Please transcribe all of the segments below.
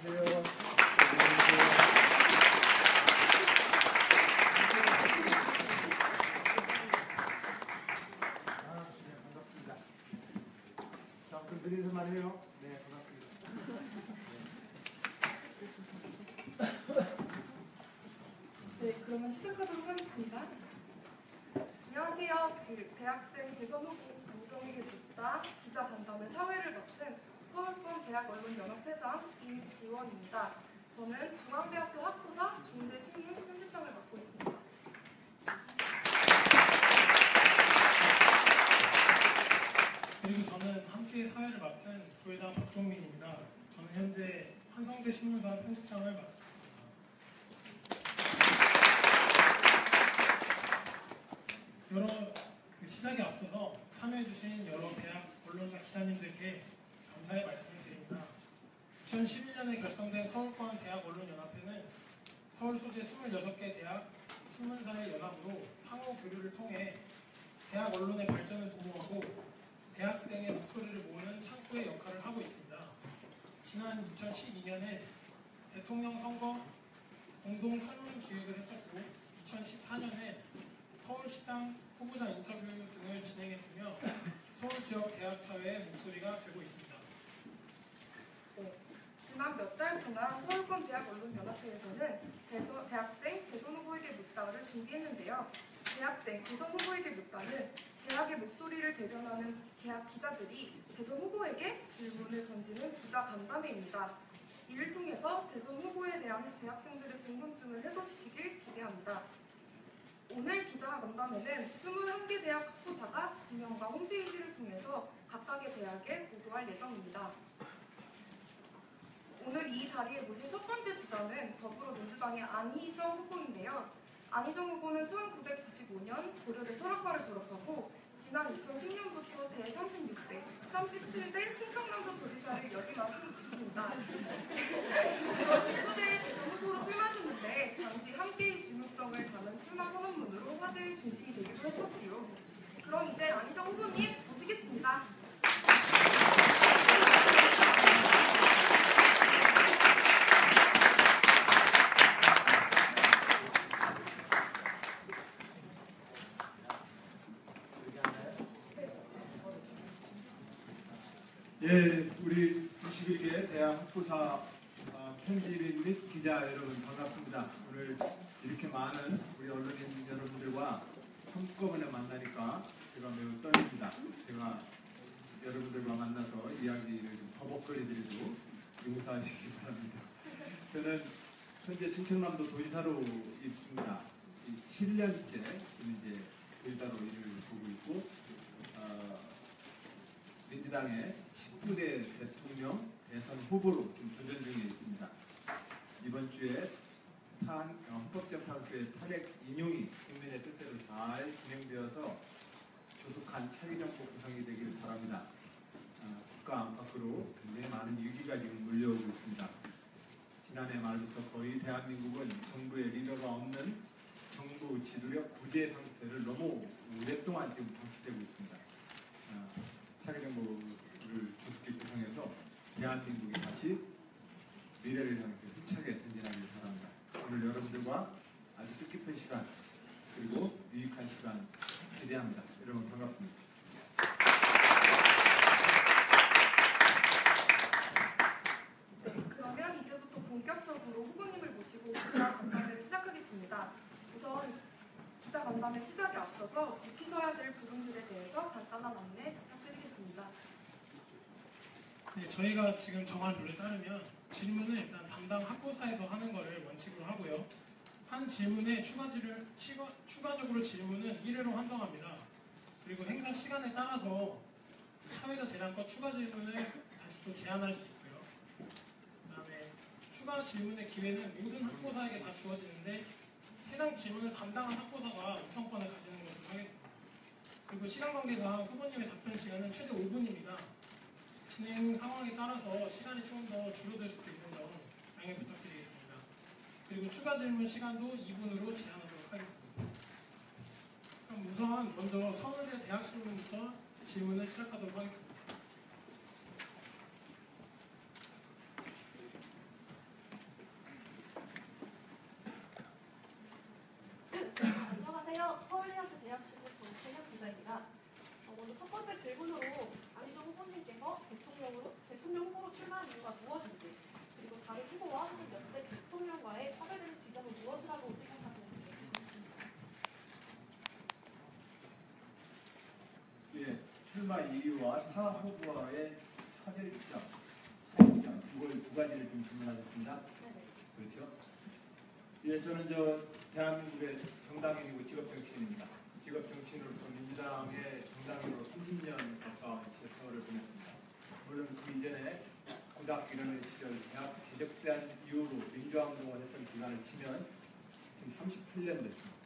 안녕하세요. 반갑습니다. 자, 그럼 드리서만 해요. 네, 반갑습니다. 네, 그러면 시작하도록 하겠습니다. 안녕하세요. 대학생 대선 후보 안정에게 묻다 기자 간담회 사회를 맡은 서울권 대학언론연합회장 임지원입니다. 저는 중앙대학교 학부사 중대신문 편집장을 맡고 있습니다. 그리고 저는 함께 사회를 맡은 부회장 박종민입니다. 저는 현재 한성대 신문사 편집장을 맡고 있습니다. 여러 시작에 앞서서 참여해주신 여러 대학 언론사 기자님들께 감사의 말씀을 드립니다. 2011년에 결성된 서울권 대학언론연합회는 서울 소재 26개 대학 신문사의 연합으로 상호 교류를 통해 대학 언론의 발전을 도모하고 대학생의 목소리를 모으는 창구의 역할을 하고 있습니다. 지난 2012년에 대통령 선거 공동 설문 기획을 했었고 2014년에 서울시장 후보자 인터뷰 등을 진행했으며 서울 지역 대학 사회의 목소리가 되고 있습니다. 네, 지난 몇 달 동안 서울권 대학언론연합회에서는 대학생 대선 후보에게 묻다를 준비했는데요. 대학생 대선 후보에게 묻다는 대학의 목소리를 대변하는 대학 기자들이 대선 후보에게 질문을 던지는 기자 간담회입니다. 이를 통해서 대선 후보에 대한 대학생들의 궁금증을 해소시키길 기대합니다. 오늘 기자 간담회는 21개 대학 학부사가 지명과 홈페이지를 통해서 각각의 대학에 보도할 예정입니다. 오늘 이 자리에 모신 첫 번째 주자는 더불어민주당의 안희정 후보인데요. 안희정 후보는 1995년 고려대 철학과를 졸업하고 지난 2010년부터 제36대, 37대 충청남도 도지사를 역임하셨습니다. 19대 대선 후보로 출마하셨는데 당시 함께의 중요성을 담은 출마 선언문으로 화제의 중심이 되기도 했었지요. 그럼 이제 안희정 후보님 모시겠습니다. 예, 우리 21개 대학 학부사 편집인 및 기자 여러분 반갑습니다. 오늘 이렇게 많은 우리 언론인 여러분들과 한꺼번에 만나니까 제가 매우 떨립니다. 제가 여러분들과 만나서 이야기를 좀 버벅거리드리고 용서하시기 바랍니다. 저는 현재 충청남도 도지사로 있습니다. 7년째 지금 이제 도지사로 일을 보고 있고 민주당의 19대 대통령 대선 후보로 좀 도전 중에 있습니다. 이번 주에 헌법재판소의 탄핵 인용이 국민의 뜻대로 잘 진행되어서 조속한 차기정부 구성이 되기를 바랍니다. 국가 안팎으로 굉장히 많은 위기가 지금 몰려오고 있습니다. 지난해 말부터 거의 대한민국은 정부의 리더가 없는 정부 지도력 부재 상태를 너무 오랫동안 지금 방치되고 있습니다. 차기정부를 조속히 구성해서 대한민국이 다시 미래를 향해서 힘차게 전진하길 바랍니다. 오늘 여러분들과 아주 뜻깊은 시간 그리고 유익한 시간 기대합니다. 여러분 반갑습니다. 네, 그러면 이제부터 본격적으로 후보님을 모시고 기자 간담회를 시작하겠습니다. 우선 기자 간담회 시작에 앞서서 지키셔야 될 부분들에 대해서 간단한 안내 부탁드리겠습니다. 네, 저희가 지금 정한 룰에 따르면 질문을 일단 담당 학부사에서 하는 것을 원칙으로 하고요. 한 질문에 추가적으로 질문은 1회로 한정합니다. 그리고 행사 시간에 따라서 사회자 재량껏 추가 질문을 다시 또 제한할 수 있고요. 그 다음에 추가 질문의 기회는 모든 학부사에게 다 주어지는데 해당 질문을 담당한 학부사가 우선권을 가지는 것으로 하겠습니다. 그리고 시간 관계상 후보님의 답변 시간은 최대 5분입니다. 진행 상황에 따라서 시간이 조금 더 줄어들 수도 있는 점 양해 부탁드리겠습니다. 그리고 추가 질문 시간도 2분으로 제한하도록 하겠습니다. 그럼 우선 먼저 서울대 대학신문부터 질문을 시작하도록 하겠습니다. 질문으로 안희정 후보님께서 대통령 후보로 출마한 이유가 무엇인지, 그리고 다른 후보와 혹은 역대 대통령과의 차별되는 지점은 무엇이라고 생각하시는지 듣고 싶습니다. 예, 출마 이유와 타 후보와의 차별점, 차이점, 이걸 두 가지를 좀 질문하셨습니다. 네네. 그렇죠? 예, 저는 대한민국의 정당인이고 직업정치인입니다. 직업정치인으로서 민주당의 정당인으로 30년 가까운 세월을 보냈습니다. 물론 그 이전에 고등학교 1학년 시절 제적된 이후로 민주화운동을 했던 기간을 치면 지금 38년 됐습니다.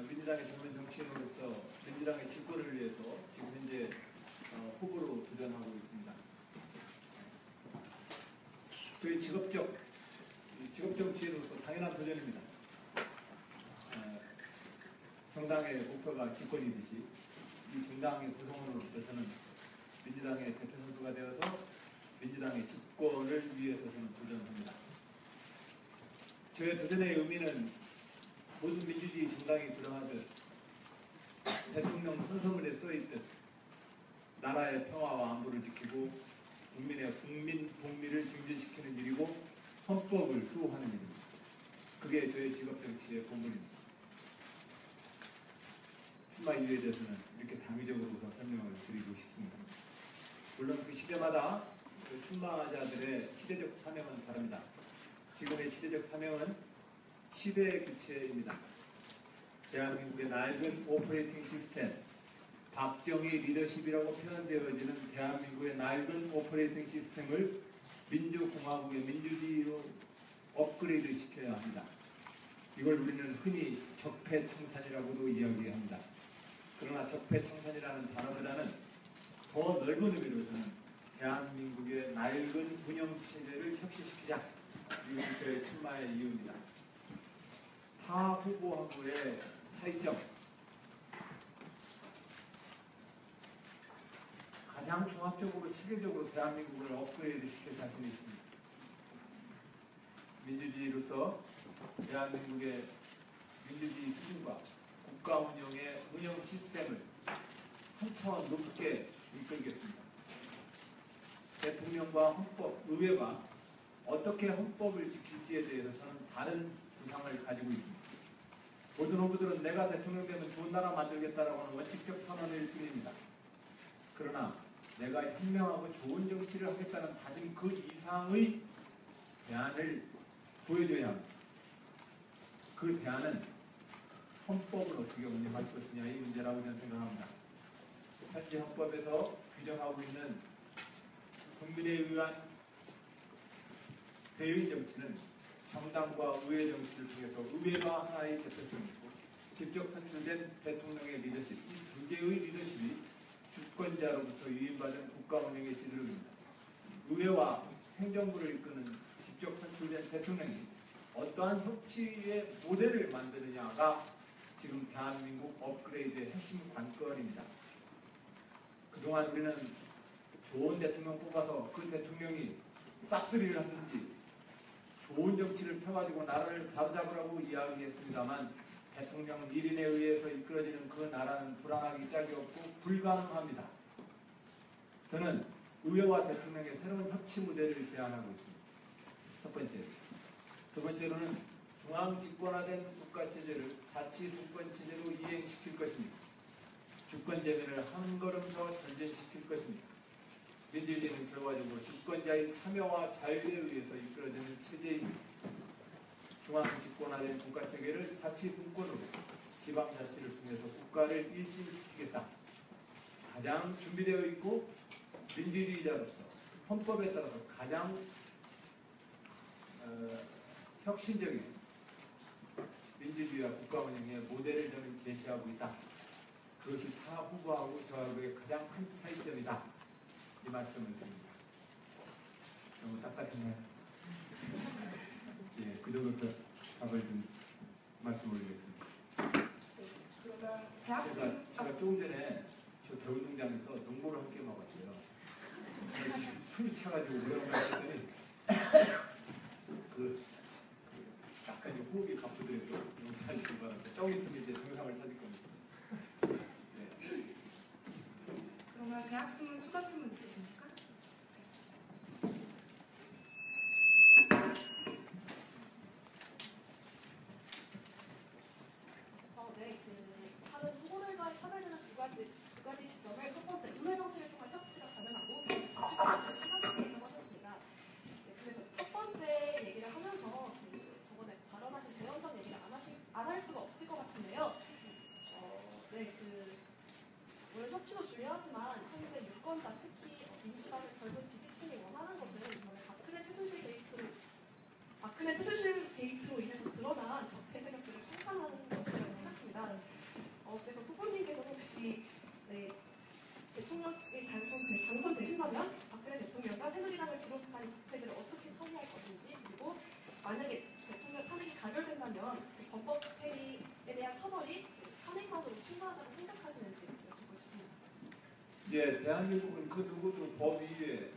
민주당의 전문 정치인으로서 민주당의 집권을 위해서 지금 현재 후보로 도전하고 있습니다. 저희 직업정치인으로서 당연한 도전입니다. 정당의 목표가 집권이듯이 이 정당의 구성원으로서 저는 민주당의 대표 선수가 되어서 민주당의 집권을 위해서 저는 도전합니다. 저의 도전의 의미는 모든 민주주의 정당이 그러하듯 대통령 선서문에 써있듯 나라의 평화와 안보를 지키고 국민의 복리를 증진시키는 일이고 헌법을 수호하는 일입니다. 그게 저의 직업정치의 본분입니다. 출마 이유에 대해서는 이렇게 당위적으로 우선 설명을 드리고 싶습니다. 물론 그 시대마다 그 출마자들의 시대적 사명은 다릅니다. 지금의 시대적 사명은 시대의 교체입니다. 대한민국의 낡은 오퍼레이팅 시스템, 박정희 리더십이라고 표현되어지는 대한민국의 낡은 오퍼레이팅 시스템을 민주공화국의 민주주의로 업그레이드 시켜야 합니다. 이걸 우리는 흔히 적폐청산이라고도 이야기합니다. 그러나 적폐청산이라는 단어보다는 더 넓은 의미로 저는 대한민국의 낡은 운영체제를 혁신시키자. 이것이 저의 출마의 이유입니다. 타 후보하고의 차이점. 가장 종합적으로 체계적으로 대한민국을 업그레이드 시킬 자신이 있습니다. 민주주의로서 대한민국의 민주주의 수준과 국가 운영의 운영 시스템을 한 차원 높게 이끌겠습니다. 대통령과 헌법, 의회가 어떻게 헌법을 지킬지에 대해서 저는 다른 구상을 가지고 있습니다. 모든 후보들은 내가 대통령 되면 좋은 나라 만들겠다라고 하는 원칙적 선언일 뿐입니다. 그러나 내가 현명하고 좋은 정치를 하겠다는 다짐 그 이상의 대안을 보여줘야 합니다. 그 대안은 헌법을 어떻게 운영할 것이냐 이 문제라고 저는 생각합니다. 현재 헌법에서 규정하고 있는 국민에 의한 대의 정치는 정당과 의회 정치를 통해서 의회가 하나의 대표성이고 직접 선출된 대통령의 리더십, 이 두 개의 리더십이 주권자로부터 위임받은 국가 운영의 지도입니다. 의회와 행정부를 이끄는 직접 선출된 대통령이 어떠한 협치의 모델을 만드느냐가 지금 대한민국 업그레이드의 핵심 관건입니다. 그동안 우리는 좋은 대통령 뽑아서 그 대통령이 싹쓸이를 하든지 좋은 정치를 펴가지고 나라를 바로잡으라고 이야기했습니다만 대통령 1인에 의해서 이끌어지는 그 나라는 불안하기 짝이 없고 불가능합니다. 저는 의회와 대통령의 새로운 협치 모델을 제안하고 있습니다. 첫 번째. 두 번째로는 중앙 집권화된 국가체제를 자치 분권체제로 이행시킬 것입니다. 주권재민을 한 걸음 더 전진시킬 것입니다. 민주주의는 결과적으로 주권자의 참여와 자유에 의해서 이끌어지는 체제입니다. 중앙 집권화된 국가체계를 자치 분권으로 지방자치를 통해서 국가를 일신시키겠다. 가장 준비되어 있고 민주주의자로서 헌법에 따라서 가장 혁신적인 민주주의와 국가 운영의 모델을 저는 제시하고 있다. 그것이 타 후보하고 저하고의 가장 큰 차이점이다. 이 말씀을 드립니다. 너무 딱딱했나요? 예, 그 정도 답을 좀 말씀 올리겠습니다. 그러면 대학생 제가 조금 전에 저 겨울농장에서 농구를 함께 먹었어요. 그래서 숨이 차가지고 뭐라고 했더니 약간 호흡이 가쁘더라고요. 용서하시기 바랍니다. 조금 있으면 이제 정상을 찾을 겁니다. 네. 대학신문 추가 질문 있으십니까? 네, 다른 후보들과의 차별되는 두 가지 지점을 첫 번째, 의회 정치를 통한 협치가 가능하고 정치권의 시간식이 있다고 하셨습니다. 네, 그래서 첫 번째 얘기를 하면서 저번에 발언하신 대연정 얘기를 안 할 수가 없을 것 같은데요. 네, 물론 협치도 중요하지만 현재 유권자, 특히 민주당의 젊은 지지층이 원하는 것은 박근혜 최순실 게이트로 인해서 드러난 적폐 세력들을 청산하는 것이라고 생각합니다. 그래서 후보님께서는 혹시 대통령이 당선되신다면 박근혜 대통령과 새누리당을 비롯한 적폐들을 어떻게 처리할 것인지, 그리고 만약에 대통령 탄핵이 가결된다면 범법 행위에 대한 처벌이 탄핵만으로 충분하다고 생각하시는지 여쭙고 싶습니다. 예, 대한민국은 그 누구도 법 위에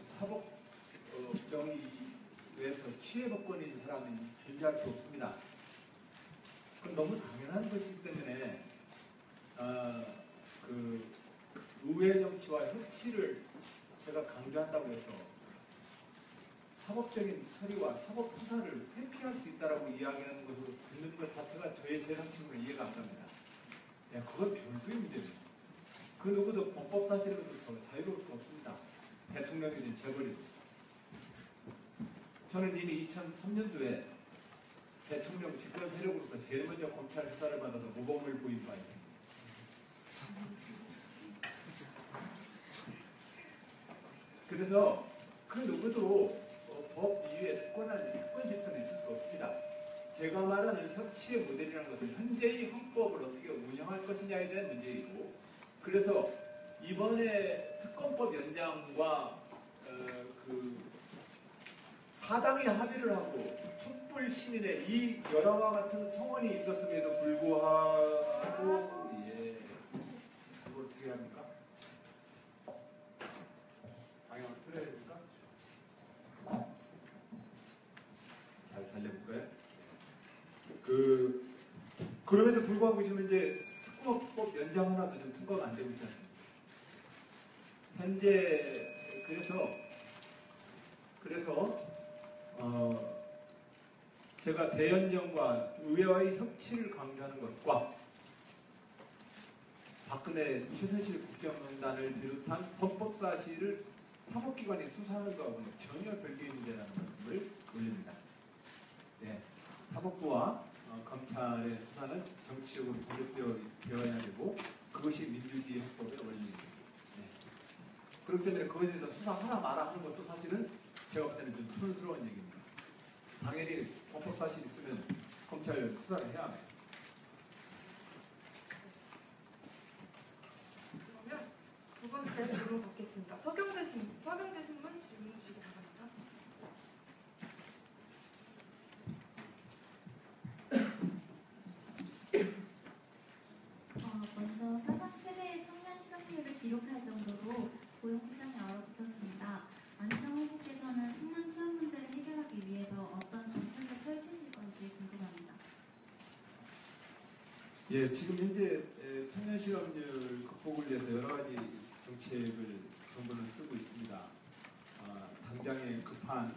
사법정의에서 취해법권이 있는 사람이 존재할 수 없습니다. 그건 너무 당연한 것이기 때문에 의회 정치와 협치를 제가 강조한다고 해서 사법적인 처리와 사법 수사를 회피할 수 있다라고 이야기하는 것으로 듣는 것 자체가 저의 제정신으로 이해가 안 갑니다. 야, 그건 별도의 문제입니다. 그 누구도 범법 사실로부터 자유로울 수 없습니다. 대통령이든 재벌이든. 저는 이미 2003년도에 대통령 집권 세력으로서 제일 먼저 검찰 수사를 받아서 모범을 보인 바 있습니다. 그래서 그 누구도 법 이외에 특권 질서는 있을 수 없습니다. 제가 말하는 협치의 모델이라는 것은 현재의 헌법을 어떻게 운영할 것이냐에 대한 문제이고, 그래서 이번에 특검법 연장과 사당이 합의를 하고 촛불 시민의 이 여러와 같은 성원이 있었음에도 불구하고 이걸 어떻게 합니까? 방향을 틀어야 됩니까? 잘 살려볼까요? 그럼에도 불구하고 지금 이제 특검법 연장 하나도 좀 통과가 안 되고 있지 않습니까? 현재 그래서 제가 대연정과 의회와의 협치를 강조하는 것과 박근혜 최순실 국정농단을 비롯한 헌법 사실을 사법기관이 수사하는 것하고는 전혀 별개의 문제라는 말씀을 올립니다. 네, 사법부와 검찰의 수사는 정치적으로 독립되어야 되고 그것이 민주주의 헌법의 원리입니다. 네. 그렇기 때문에 그것에 대해서 수사하라 마라 하는 것도 사실은 제가 볼 때는 좀 촌스러운 얘기입니다. 당연히 범법 사실이 있으면 검찰 수사를 해야 합니다. 그러면 두 번째 질문 받겠습니다. 서경대 신문 질문 주시기 바랍니다. 먼저 사상 최대의 청년 실업률을 기록할 정도로 고용시장이 얼어붙었습니다. 안희정 후보께서는 청년 취업 문제를 해결하기 위해서 어떤 정책을 펼치실 건지 궁금합니다. 예, 지금 현재 청년 실업률 극복을 위해서 여러 가지 정책을 정부는 쓰고 있습니다. 당장의 급한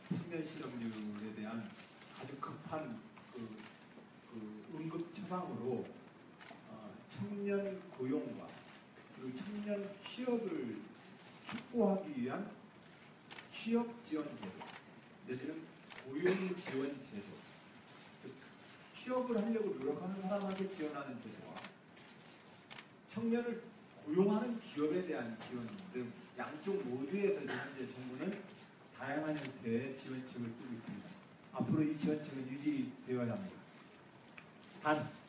청년 실업률에 대한 아주 급한 응급 처방으로 청년 고용과 그리고 청년 취업을 촉구하기 위한 취업 지원 제도, 내지는 고용 지원 제도, 즉 취업을 하려고 노력하는 사람한테 지원하는 제도와 청년을 고용하는 기업에 대한 지원 등 양쪽 모두에서 현재 정부는 다양한 형태의 지원책을 쓰고 있습니다. 앞으로 이 지원책은 유지되어야 합니다. 단,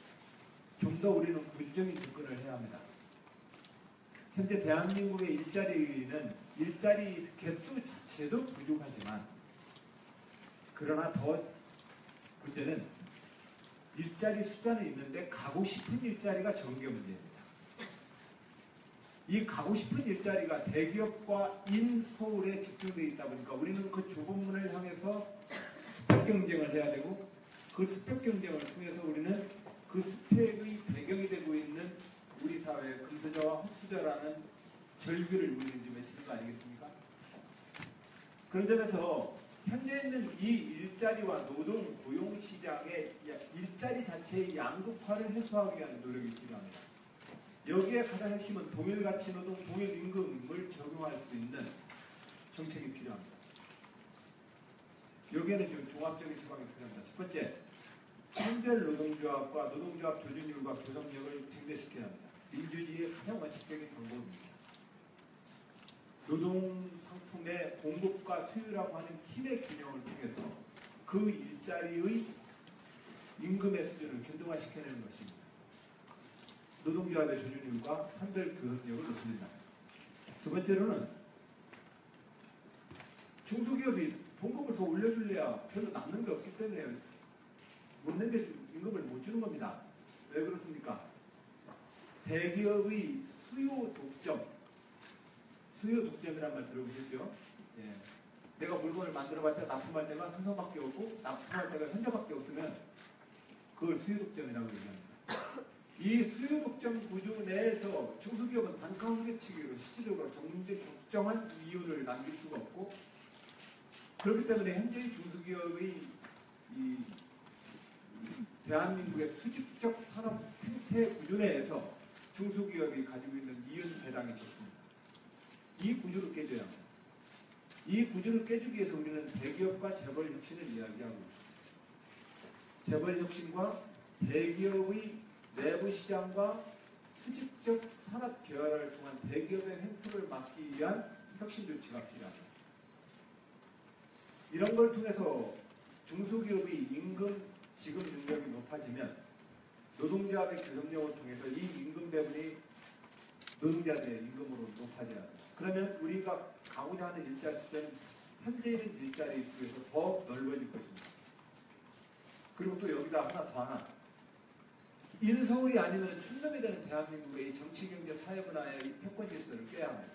좀 더 우리는 구조적인 접근을 해야 합니다. 현재 대한민국의 일자리 개수 자체도 부족하지만, 그러나 더 문제는 일자리 숫자는 있는데 가고 싶은 일자리가 적은 게 문제입니다. 이 가고 싶은 일자리가 대기업과 인서울에 집중되어 있다 보니까 우리는 그 좁은 문을 향해서 스펙 경쟁을 해야 되고, 그 스펙 경쟁을 통해서 우리는 그 스펙의 배경이 되고 있는 우리 사회의 금수저와 흑수저라는 절규를 우리는 지금 외치는 거 아니겠습니까? 그런 점에서 현재 있는 이 일자리와 노동 고용 시장의 일자리 자체의 양극화를 해소하기 위한 노력이 필요합니다. 여기에 가장 핵심은 동일가치 노동, 동일임금을 적용할 수 있는 정책이 필요합니다. 여기에는 좀 종합적인 처방이 필요합니다. 첫 번째, 선별 노동조합과 노동조합 조직률과 구성력을 증대시켜야 합니다. 민주주의의 가장 원칙적인 방법입니다. 노동 상품의 공급과 수요라고 하는 힘의 균형을 통해서 그 일자리의 임금의 수준을 균등화시켜내는 것입니다. 노동조합의 조직률과 선별 구성력을 높입니다. 두 번째로는 중소기업이 봉급을 더 올려줄래야 별로 남는 게 없기 때문에 못 내게 임금을 못 주는 겁니다. 왜 그렇습니까? 대기업의 수요 독점이란 말 들어보셨죠? 예. 내가 물건을 만들어봤자 납품할 때가 삼성밖에 없고 납품할 때가 현저밖에 없으면 그걸 수요 독점이라고 얘기합니다. 이 수요 독점 구조 내에서 중소기업은 단가 한계치기로 실질적으로 적정한 이유를 남길 수가 없고 그렇기 때문에 현재의 중소기업의 이 대한민국의 수직적 산업 생태 구조 내에서 중소기업이 가지고 있는 이윤 배당이 적습니다. 이 구조를 깨줘야 합니다. 이 구조를 깨주기 위해서 우리는 대기업과 재벌 혁신을 이야기하고 있습니다. 재벌 혁신과 대기업의 내부 시장과 수직적 산업 계열을 통한 대기업의 횡포를 막기 위한 혁신 조치가 필요합니다. 이런 걸 통해서 중소기업의 임금 지급 능력이 높아지면 노동조합의 교섭력을 통해서 이 임금 배분이 노동자들의 임금으로 높아져야 합니다. 그러면 우리가 가고자 하는 일자리 수는 현재 있는 일자리 수에서 더 넓어질 것입니다. 그리고 또 여기다 하나 인서울이 아니면 촌놈이 되는 대한민국의 이 정치, 경제, 사회 분야의 이 패권 질서를 깨야 합니다.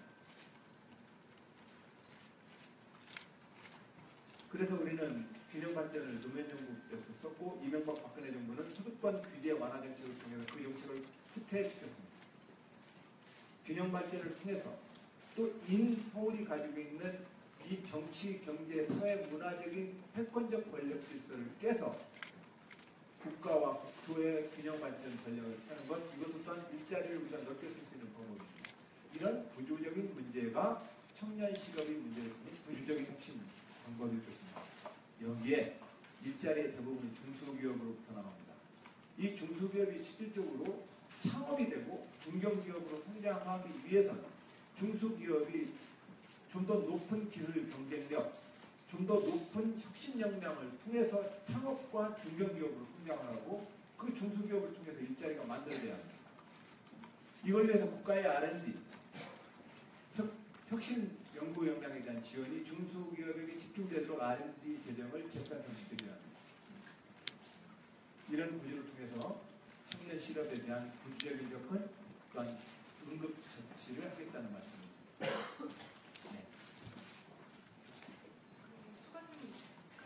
그래서 우리는 균형 발전을 노무현 정부 때부터 썼고 이명박 박근혜 정부는 소득권 규제 완화 정책을 통해서 그 정책을 후퇴시켰습니다. 균형 발전을 통해서 또 인서울이 가지고 있는 이 정치, 경제, 사회, 문화적인 패권적 권력 질서를 깨서 국가와 국토의 균형 발전 전략을 펴는 것, 이것도 또한 일자리를 우리가 넓게 쓸 수 있는 방법입니다. 이런 구조적인 문제가 청년 실업의 문제를 푸는 구조적인 혁신 방법일 것입니다. 여기에 일자리의 대부분은 중소기업으로부터 나갑니다. 이 중소기업이 실질적으로 창업이 되고 중견기업으로 성장하기 위해서는 중소기업이 좀 더 높은 기술 경쟁력, 좀 더 높은 혁신 역량을 통해서 창업과 중견기업으로 성장을 하고 그 중소기업을 통해서 일자리가 만들어져야 합니다. 이걸 위해서 국가의 R&D, 혁신 연구 역량에 대한 지원이 중소기업에게 집중되도록 R&D 재정을 재편성시켜줘야 합니다. 이런 구조를 통해서 청년 실업에 대한 구조적인 접근 또한 응급 조치를 하겠다는 말씀입니다. 네. 추가 질문 있으십니까?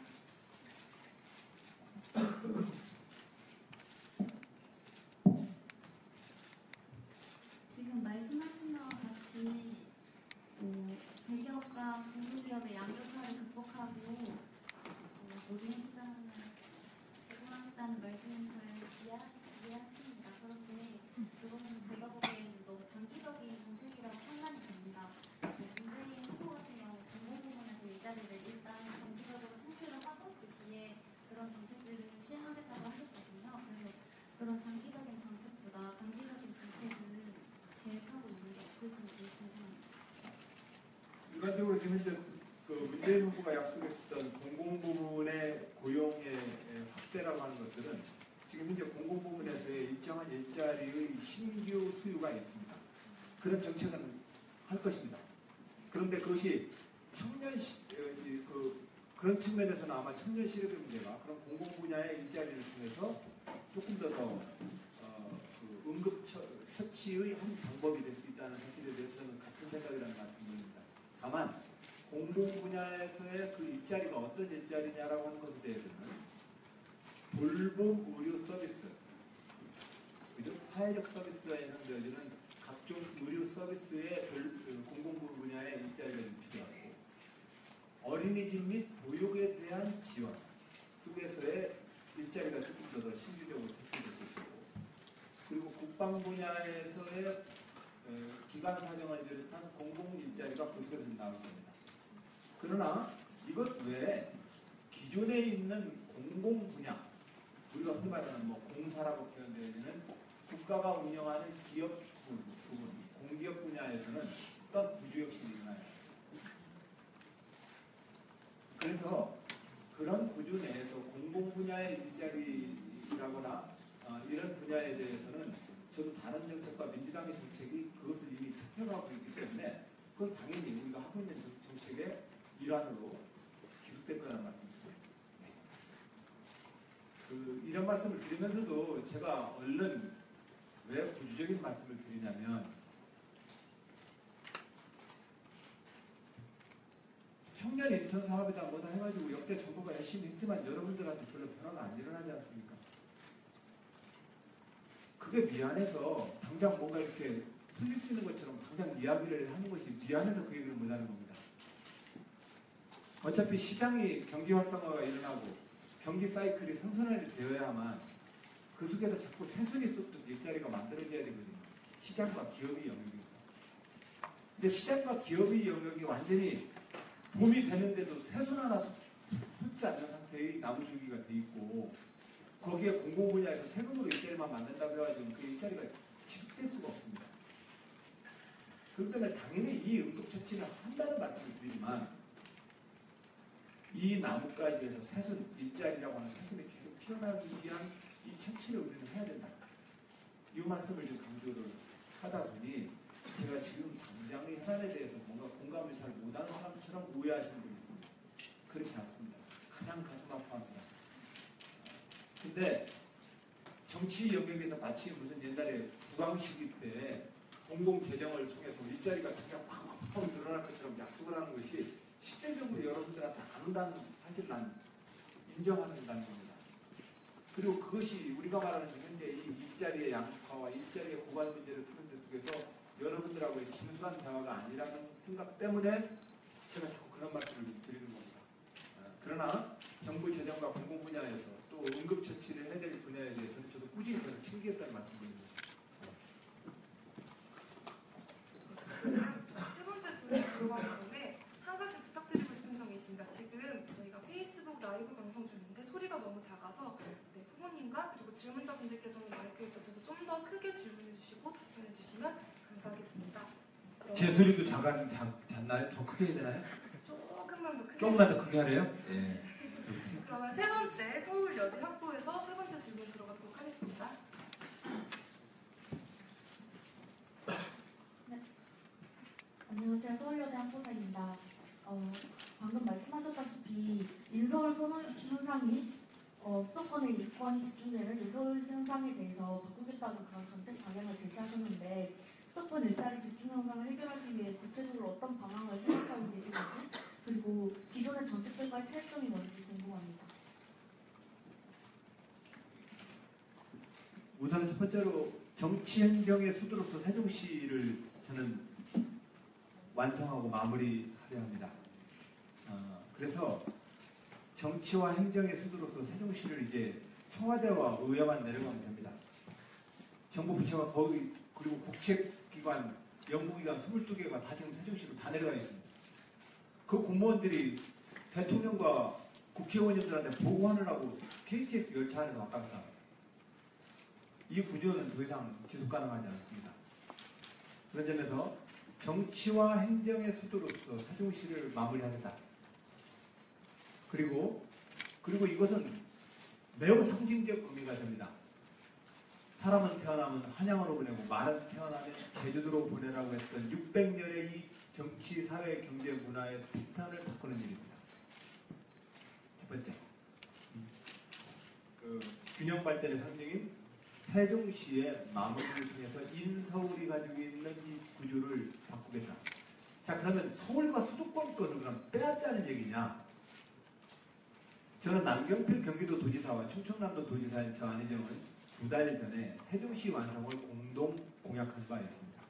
지금 말씀하신 바와 같이 대기업과 중소기업의 양극화를 극복하고 노동시장을 개선하겠다는 말씀은 잘 이해했습니다. 그런데 그거는 제가 보기에는 너무 장기적인 정책이라고 판단이 됩니다. 문재인 후보 같은 경우 공공부문에서 일자리를 일단 정기적으로 창출을 하고 그 뒤에 그런 정책들을 시행하겠다고 하셨거든요. 그래서 그런 장기적인 정책보다 단기적인 정책을 계획하고 있는 게 없으신지 궁금합니다. 일반적으로 지금 이제 그 문재인 후보가 약속했었던 공공부문의 고용의 확대라고 하는 것들은 지금 현재 공공부문에서의 일정한 일자리의 신규 수요가 있습니다. 그런 정책은 할 것입니다. 그런데 그것이 그런 측면에서는 아마 청년 실업의 문제가 그런 공공 분야의 일자리를 통해서 조금 더 그 응급 처치의 한 방법이 될 수 있다는 사실에 대해서 저는 같은 생각이라는 말씀드립니다. 다만 공공 분야에서의 그 일자리가 어떤 일자리냐라고 하는 것에 대해서는 돌봄 의료 서비스, 그죠? 사회적 서비스와 연상되어지는 각종 각종 의료 서비스의 공공부문 분야의 일자리가 좀 필요하고 어린이집 및 보육에 대한 지원 쪽에서의 일자리가 조금 더 신규적으로 제출될 것이고 그리고 국방 분야에서의 기관 사정을 비롯한 공공 일자리가 계속해서 나올 겁니다. 그러나 이것 외에 기존에 있는 공공 분야 우리가 흔히 말하는 공사라고 표현되어 있는 국가가 운영하는 기업 부분, 공기업 분야에서는 어떤 구조혁신이 일어나요. 그래서 그런 구조 내에서 공공 분야의 일자리라거나 이런 분야에 대해서는 저도 다른 정책과 민주당의 정책이 그것을 이미 채택하고 있기 때문에 그건 당연히 우리가 하고 있는 정책의 일환으로 기록될 거라는 말씀입니다. 이런 말씀을 드리면서도 제가 얼른 왜 구조적인 말씀을 드리냐면 청년 인턴 사업이다 뭐다 해가지고 역대 정부가 열심히 했지만 여러분들한테 별로 변화가 안 일어나지 않습니까? 그게 미안해서 당장 뭔가 이렇게 풀릴 수 있는 것처럼 당장 이야기를 하는 것이 미안해서 그 얘기를 못하는 겁니다. 어차피 시장이 경기 활성화가 일어나고 경기 사이클이 선순환이 되어야만 그 속에서 자꾸 새순이 쏟듯 일자리가 만들어져야 되거든요. 시장과 기업의 영역에서. 근데 시장과 기업의 영역이 완전히 봄이 되는데도 새순 하나 솟지 않는 상태의 나무주기가 돼 있고 거기에 공공 분야에서 세금으로 일자리만 만든다고 해가지고 그 일자리가 지속될 수가 없습니다. 그렇기 때문에 당연히 이 응급처치를 한다는 말씀을 드리지만 이 나뭇가지에서 새순, 일자리라고 하는 새순이 계속 피어나기 위한 이 처치를 우리는 해야 된다. 이 말씀을 좀 강조를 하다 보니 제가 지금 당장의 현안에 대해서 뭔가 공감을 잘 못하는 사람처럼 오해하시는 분이 있습니다. 그렇지 않습니다. 가장 가슴 아파합니다. 근데 정치 영역에서 마치 무슨 옛날에 국왕 시기 때 공공재정을 통해서 일자리가 그냥 팍팍 늘어날 것처럼 약속을 하는 것이 실질적으로 여러분들한테 안 온다는 사실 난 인정한다는 겁니다. 그리고 그것이 우리가 말하는 현재 이 일자리의 양극화와 일자리의 고갈 문제를 푸는 데 속에서 여러분들하고의 진솔한 대화가 아니라는 생각 때문에 제가 자꾸 그런 말씀을 드리는 겁니다. 그러나 정부 재정과 공공 분야에서 또 응급처치를 해야 될 분야에 대해서는 저도 꾸준히 계속 챙기겠다는 말씀드립니다. 세 번째 질문 들어가기 전에 한 가지 부탁드리고 싶은 점이 있습니다. 지금 저희가 페이스북 라이브 방송 중인데 소리가 너무 작아서 후보님과 그리고 질문자분들께서는 마이크에 꽂혀서 좀 더 크게 질문해 주시고 답변해 주시면 감사하겠습니다. 제 소리도 작나요? 더 크게 해야 되나요? 조금만 더 크게. 조금만 더 크게 하래요? 예. 그러면 세 번째 서울여대 학부에서 세 번째 질문 들어가도록 하겠습니다. 네. 안녕하세요. 서울여대 학부사입니다. 방금 말씀하셨다시피 인서울 선호 현상이 수도권의 이권이 집중되는 인서울 현상에 대해서 바꾸겠다는 그런 정책 방향을 제시하셨는데 수도권 일자리 집중 현상을 해결하기 위해 구체적으로 어떤 방향을 생각하고 계시는지 그리고 기존의 정책들과의 차이점이 뭔지 궁금합니다. 우선 첫 번째로 정치행정의 수도로서 세종시를 저는 완성하고 마무리하려 합니다. 그래서 정치와 행정의 수도로서 세종시를 이제 청와대와 의회만 내려가면 됩니다. 정부 부처가 거의 그리고 국책기관, 연구기관 22개가 다 지금 세종시로 다 내려가 있습니다. 그 공무원들이 대통령과 국회의원님들한테 보고하느라고 KTX 열차 안에서 왔다 갔다 합니다. 이 구조는 더 이상 지속 가능하지 않습니다. 그런 점에서 정치와 행정의 수도로서 세종시를 마무리하겠다. 그리고 이것은 매우 상징적 의미가 됩니다. 사람은 태어나면 한양으로 보내고 말은 태어나면 제주도로 보내라고 했던 600년의 이 정치, 사회, 경제, 문화의 패턴을 바꾸는 일입니다. 첫 번째, 균형 발전의 상징인 세종시의 마무리를 통해서 인서울이 가지고 있는 이 구조를 바꾸겠다. 자, 그러면 서울과 수도권 것을 그럼 빼앗자는 얘기냐? 저는 남경필 경기도도지사와 충청남도 도지사인 저 안희정은 2달 전에 세종시 완성을 공동 공약한 바 있습니다.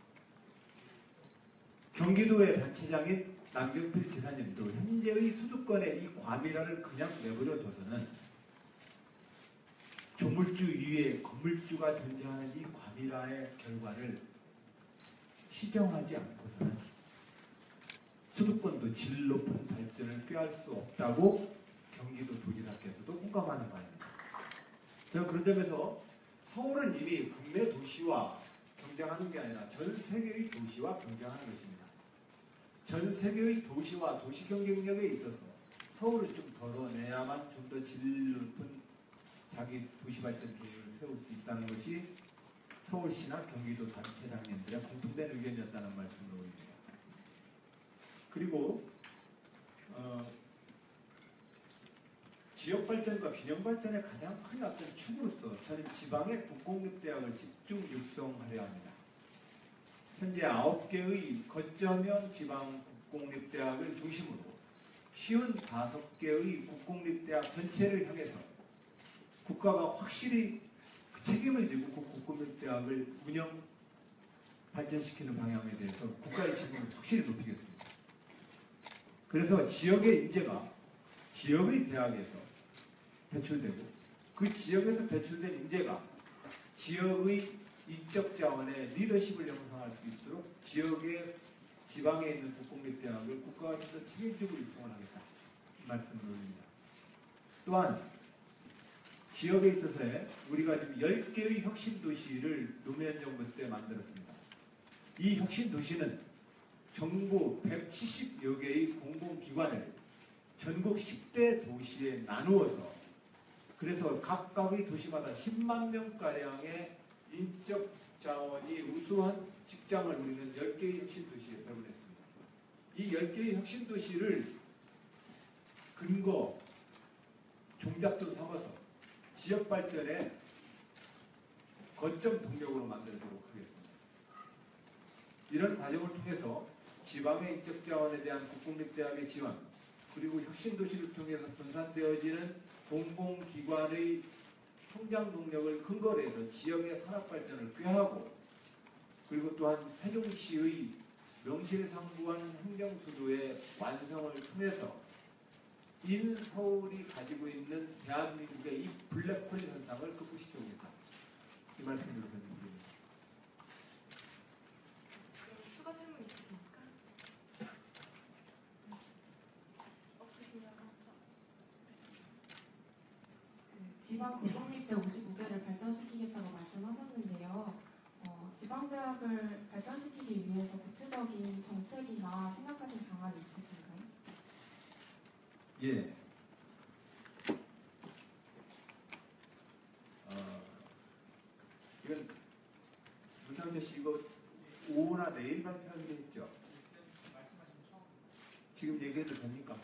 경기도의 단체장인 남경필 지사님도 현재의 수도권의 이 과밀화를 그냥 내버려 둬서는 조물주 위에 건물주가 존재하는 이 과밀화의 결과를 시정하지 않고서는 수도권도 질 높은 발전을 꾀할 수 없다고 경기도 도지사께서도 공감하는 바입니다. 저는 그런 점에서 서울은 이미 국내 도시와 경쟁하는 게 아니라 전 세계의 도시와 경쟁하는 것입니다. 전 세계의 도시와 도시 경쟁력에 있어서 서울은 좀 덜어내야만 좀 더 질 높은 자기 도시 발전 계획을 세울 수 있다는 것이 서울시나 경기도 단체장님들의 공통된 의견이었다는 말씀을 올립니다. 그리고 지역 발전과 균형 발전의 가장 큰 어떤 축으로서 저는 지방의 국공립대학을 집중 육성하려 합니다. 현재 9개의 거점형 지방 국공립대학을 중심으로 55개의 국공립대학 전체를 향해서 국가가 확실히 그 책임을 지고 그 국공립대학을 운영 발전시키는 방향에 대해서 국가의 책임을 확실히 높이겠습니다. 그래서 지역의 인재가 지역의 대학에서 배출되고 그 지역에서 배출된 인재가 지역의 인적 자원의 리더십을 형성할 수 있도록 지역의 지방에 있는 국공립대학을 국가가 좀 더 책임지고 육성을 하겠다. 이 말씀을 올립니다. 또한 지역에 있어서의 우리가 지금 10개의 혁신도시를 노무현 정부 때 만들었습니다. 이 혁신도시는 정부 170여 개의 공공기관을 전국 10대 도시에 나누어서 그래서 각각의 도시마다 10만 명가량의 인적 자원이 우수한 직장을 누리는 10개의 혁신도시에 배분했습니다. 이 10개의 혁신도시를 근거, 종잣돈 삼아서 지역 발전의 거점 동력으로 만들도록 하겠습니다. 이런 과정을 통해서 지방의 인적 자원에 대한 국공립대학의 지원, 그리고 혁신도시를 통해서 분산되어지는 공공기관의 성장 동력을 근거로 해서 지역의 산업 발전을 꾀하고, 그리고 또한 세종시의 명실상부한 행정수도의 완성을 통해서 인서울이 가지고 있는 대한민국의 이 블랙홀 현상을 극복시켜오겠다. 이 말씀을 드립니다. 추가 질문 있으십니까? 없으시면 지방 국공립대 55개를 발전시키겠다고 말씀하셨는데요. 지방대학을 발전시키기 위해서 구체적인 정책이나 생각하신 방안이 있으신가요? 예. 이건 문상재 씨 이거 오후나 내일 발표하기로 했죠? 지금 얘기해도 됩니까?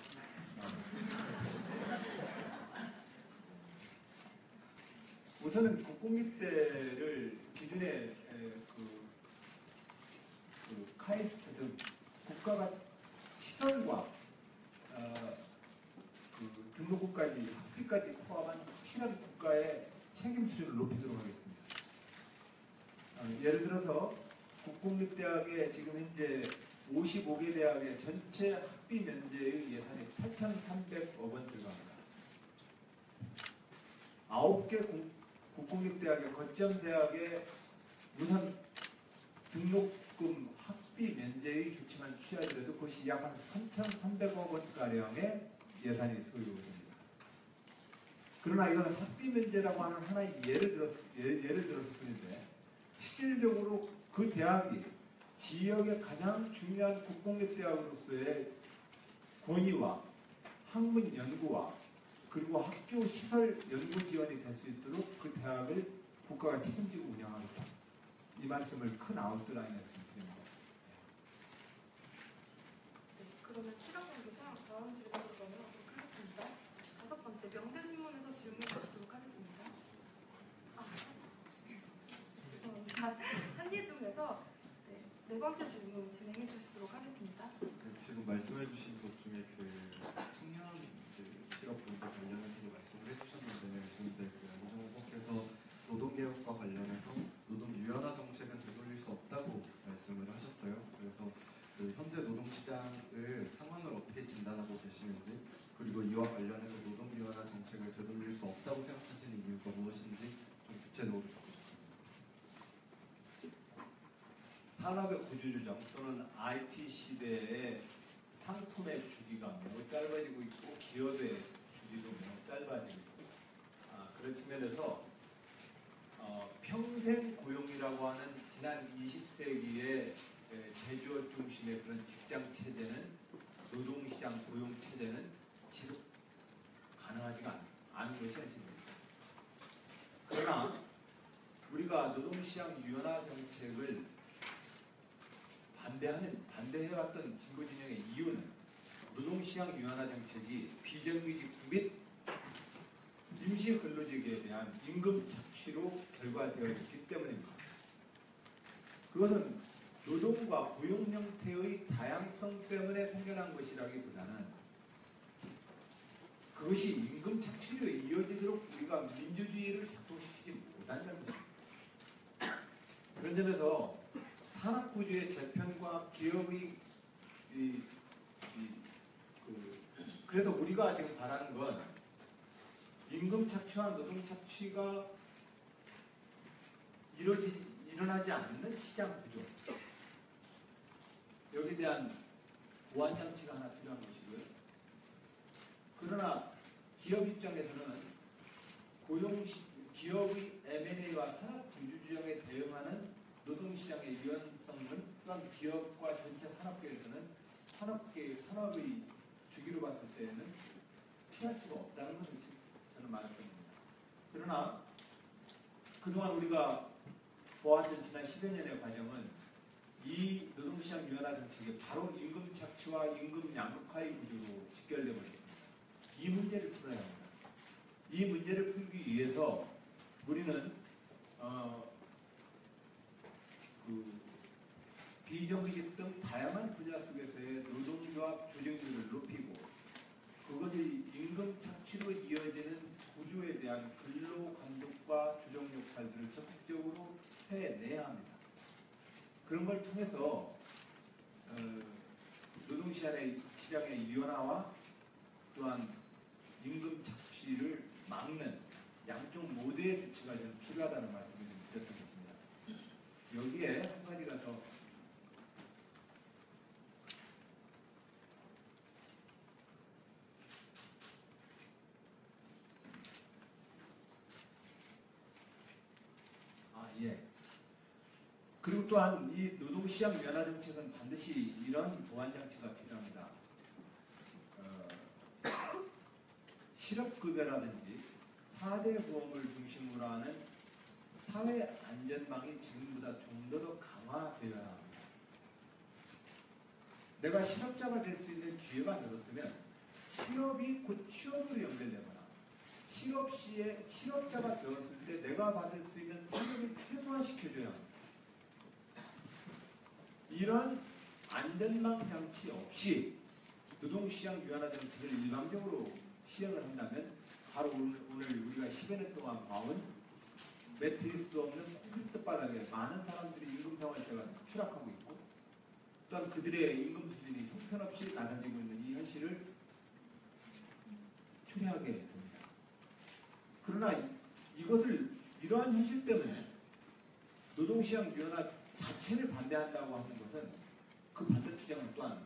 우선은 국공립대를 기존에 그 카이스트 등 국가가 시설과 그 등록금까지 학비까지 포함한 확실한 국가의 책임 수준을 높이도록 하겠습니다. 예를 들어서 국공립대학의 지금 현재 55개 대학의 전체 학비 면제의 예산이 8,300억 원 들어갑니다. 9개 국공립대학의 거점대학의 우선 등록금 학비 면제의 조치만 취하더라도 그것이 약 한 3,300억 원가량의 예산이 소요됩니다. 그러나 이것은 학비 면제라고 하는 하나의 예를 들어서 뿐인데 실질적으로 그 대학이 지역의 가장 중요한 국공립대학으로서의 권위와 학문 연구와 그리고 학교 시설 연구 지원이 될 수 있도록 그 대학을 국가가 책임지고 운영하겠다. 이 말씀을 큰 아웃라인에서 드립니다. 네, 그러면 시간 관계상 다음 질문으로 넘어가도록 하겠습니다. 5번째, 명대신문에서 질문 주시도록 하겠습니다. 죄송합니다. 한예중에서 네 번째 질문 진행해 주시도록 하겠습니다. 지금 말씀해주신 것 중에 그 청년 실업 문제 관련해서도 말씀을 해주셨는데, 그런데 그 안희정 후보께서 노동개혁과 관련해서 노동 유연화 정책은 되돌릴 수 없다고 말씀을 하셨어요. 그래서 그 현재 계시는지, 그리고 이와 관련해서 노동위원회 정책을 되돌릴 수 없다고 생각하시는 이유가 무엇인지 좀 구체적으로 듣고 싶습니다. 산업의 구조조정 또는 IT 시대의 상품의 주기가 매우 짧아지고 있고 기업의 주기도 매우 짧아지고 있습니다. 그런 측면에서 평생 고용이라고 하는 지난 20세기의 제조업 중심의 그런 직장 체제는, 노동시장 고용 체제는 지속 가능하지가 않은 것이 현실입니다. 그러나 우리가 노동시장 유연화 정책을 반대해왔던 진보 진영의 이유는 노동시장 유연화 정책이 비정규직 및 임시 근로직에 대한 임금 착취로 결과되어 있기 때문입니다. 그것은 노동과 고용 형태의 다양성 때문에 생겨난 것이라기보다는 그것이 임금 착취로 이어지도록 우리가 민주주의를 작동시키지 못한 잘못입니다. 그런 점에서 산업구조의 재편과 기업의 그래서 우리가 지금 바라는 건 임금 착취와 노동 착취가 일어나지 않는 시장 구조, 여기에 대한 보완 장치가 하나 필요한 것이고요. 그러나 기업 입장에서는 기업의 M&A와 산업 구조 조정에 대응하는 노동시장의 유연성은 또한 기업과 전체 산업계에서는 산업의 주기로 봤을 때에는 피할 수가 없다는 것을 저는 말할 겁니다. 그러나 그동안 우리가 보았던 지난 10여 년의 과정은 이 노동시장 유연화 정책이 바로 임금 착취와 임금 양극화의 구조로 직결되어 버렸습니다. 이 문제를 풀어야 합니다. 이 문제를 풀기 위해서 우리는 비정규직 등 다양한 분야 속에서의 노동조합 조직률을 높이고 그것이 임금 착취로 이어지는 구조에 대한 근로 감독과 조정 역할들을 적극적으로 해내야 합니다. 그런 걸 통해서 노동시장의 유연화와 또한 임금 착취를 막는 양쪽 모두의 조치가 좀 필요하다는 말씀을 좀 드렸던 것입니다. 여기에 한 가지가 더 그리고 또한 이 노동시장 유연화 정책은 반드시 이런 보완 장치가 필요합니다. 실업급여라든지 4대 보험을 중심으로 하는 사회 안전망이 지금보다 좀 더 강화되어야 합니다. 내가 실업자가 될 수 있는 기회가 늘었으면 실업이 곧 취업으로 연결되거나 실업 시에 실업자가 되었을 때 내가 받을 수 있는 타격을 최소화시켜줘야 합니다. 이런 안전망 장치 없이 노동시장 유연화 정책을 일방적으로 시행을 한다면 바로 오늘 우리가 10여 년 동안 봐온 매트리스 없는 콘크리트 바닥에 많은 사람들이 임금 생활자가 추락하고 있고 또한 그들의 임금 수준이 형편없이 낮아지고 있는 이 현실을 초래하게 됩니다. 그러나 이러한 현실 때문에 노동시장 유연화 자체를 반대한다고 하는 것은 그 반대 주장은 또한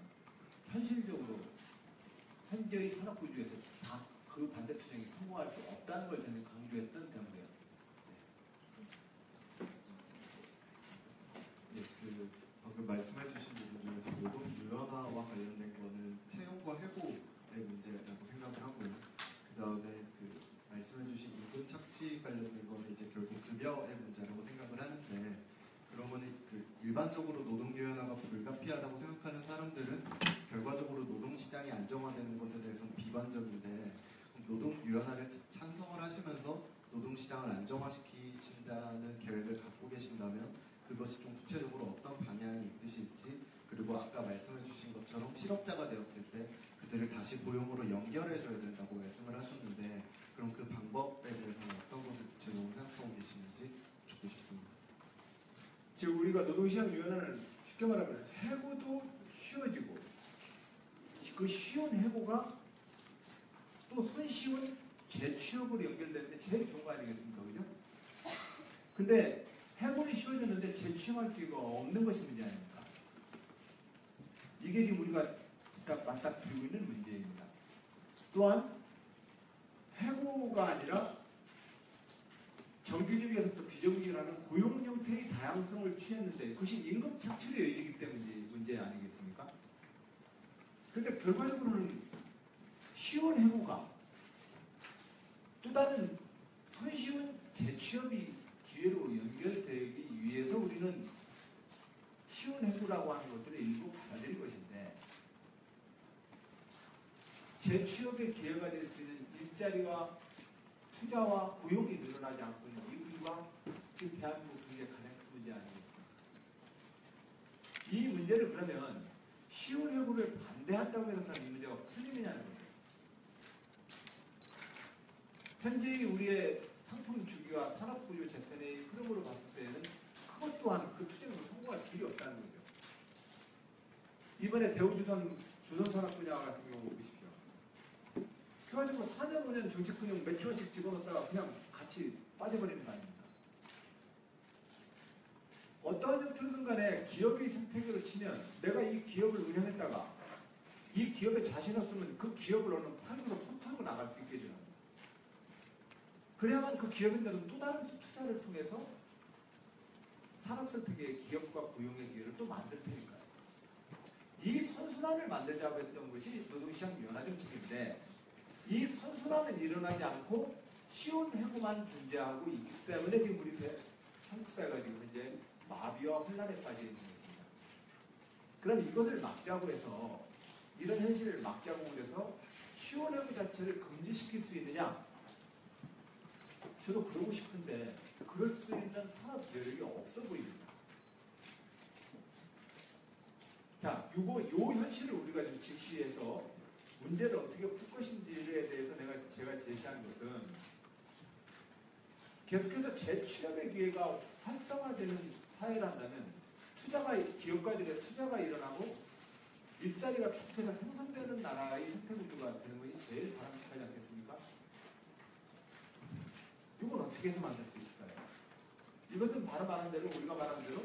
현실적으로 현재의 산업구조에서 다 그 반대 주장이 성공할 수 없다는 걸 저는 강조했던 대목이었습니다. 방금 말씀해주신 부분 중에서 노동 유연화와 관련된 거는 채용과 해고의 문제라고 생각을 하고요. 그 다음에 말씀해주신 임금 착취 관련된 거는 이제 결국 급여의 문제라고 생각을 하는데, 그러면 일반적으로 노동 유연화가 불가피하다고 생각하는 사람들은 결과적으로 노동 시장이 안정화되는 것에 대해서는 비관적인데, 노동 유연화를 찬성을 하시면서 노동 시장을 안정화시키신다는 계획을 갖고 계신다면 그것이 좀 구체적으로 어떤 방향이 있으실지, 그리고 아까 말씀해주신 것처럼 실업자가 되었을 때 그들을 다시 고용으로 연결해줘야 된다고 말씀을 하셨는데, 그럼 그 방법에 대해서는 어떤 것을 구체적으로 생각하고 계시는지 듣고 싶습니다. 즉 우리가 노동시장 유연화를 쉽게 말하면 해고도 쉬워지고 그 쉬운 해고가 또 손쉬운 재취업으로 연결되는 게 제일 좋은 거 아니겠습니까? 그죠? 근데 해고는 쉬워졌는데 재취업할 기회가 없는 것이 문제 아닙니까? 이게 지금 우리가 맞닥뜨리고 있는 문제입니다. 또한 해고가 아니라 정규직에서부터 비정규직이라는 고용 형태의 다양성을 취했는데 그것이 임금 착취로 이어지기 때문에 문제 아니겠습니까? 그런데 결과적으로는 쉬운 해고가 또 다른 손쉬운 재취업이 기회로 연결되기 위해서 우리는 쉬운 해고라고 하는 것들을 일부 받아들일 것인데 재취업의 기회가 될 수 있는 일자리와 투자와 고용이 늘어나지 않고 있는 이 구조가 지금 대한민국 경제의 가장 큰 문제 아니겠습니까? 이 문제를 그러면 쉬운 해고를 반대한다고 해서 이 문제가 풀리느냐는 거죠. 현재의 우리의 상품 주기와 산업 구조 재편의 흐름으로 봤을 때는 그것 또한 그 투쟁으로 성공할 길이 없다는 거죠. 이번에 대우조선 조선산업 분야 같은 경우 보십시오. 그래가지고 4년 5년 정책 금융 몇 조원씩 집어넣었다가 그냥 같이 빠져버리는 거 아닙니까? 어떠한 형태로든 간에 기업의 생태계로 치면 내가 이 기업을 운영했다가 이 기업에 자신 없으면 그 기업을 어느 판으로 손 털고 나갈 수 있게 되는 겁니다. 그래야만 그 기업인들은 또 다른 투자를 통해서 산업선택의 기업과 고용의 기회를 또 만들 테니까요. 이 선순환을 만들자고 했던 것이 노동시장 변화 정책인데 이 선순환은 일어나지 않고 쉬운 해고만 존재하고 있기 때문에 지금 우리 한국 사회가 지금 현재 마비와 혼란에 빠져 있는 것입니다. 그럼 이것을 막자고 해서 이런 현실을 막자고 해서 쉬운 해고 자체를 금지시킬 수 있느냐? 저도 그러고 싶은데 그럴 수 있는 산업 여력이 없어 보입니다. 자, 요 현실을 우리가 좀 직시해서 문제를 어떻게 풀 것인지에 대해서 제가 제시한 것은 계속해서 재취업의 기회가 활성화되는 사회란다면 기업가들의 투자가 일어나고 일자리가 계속해서 생성되는 나라의 생태구조가 되는 것이 제일 바람직하지 않겠습니까? 이건 어떻게 해서 만들 수 있을까요? 이것은 바로 말한 대로 우리가 말한 대로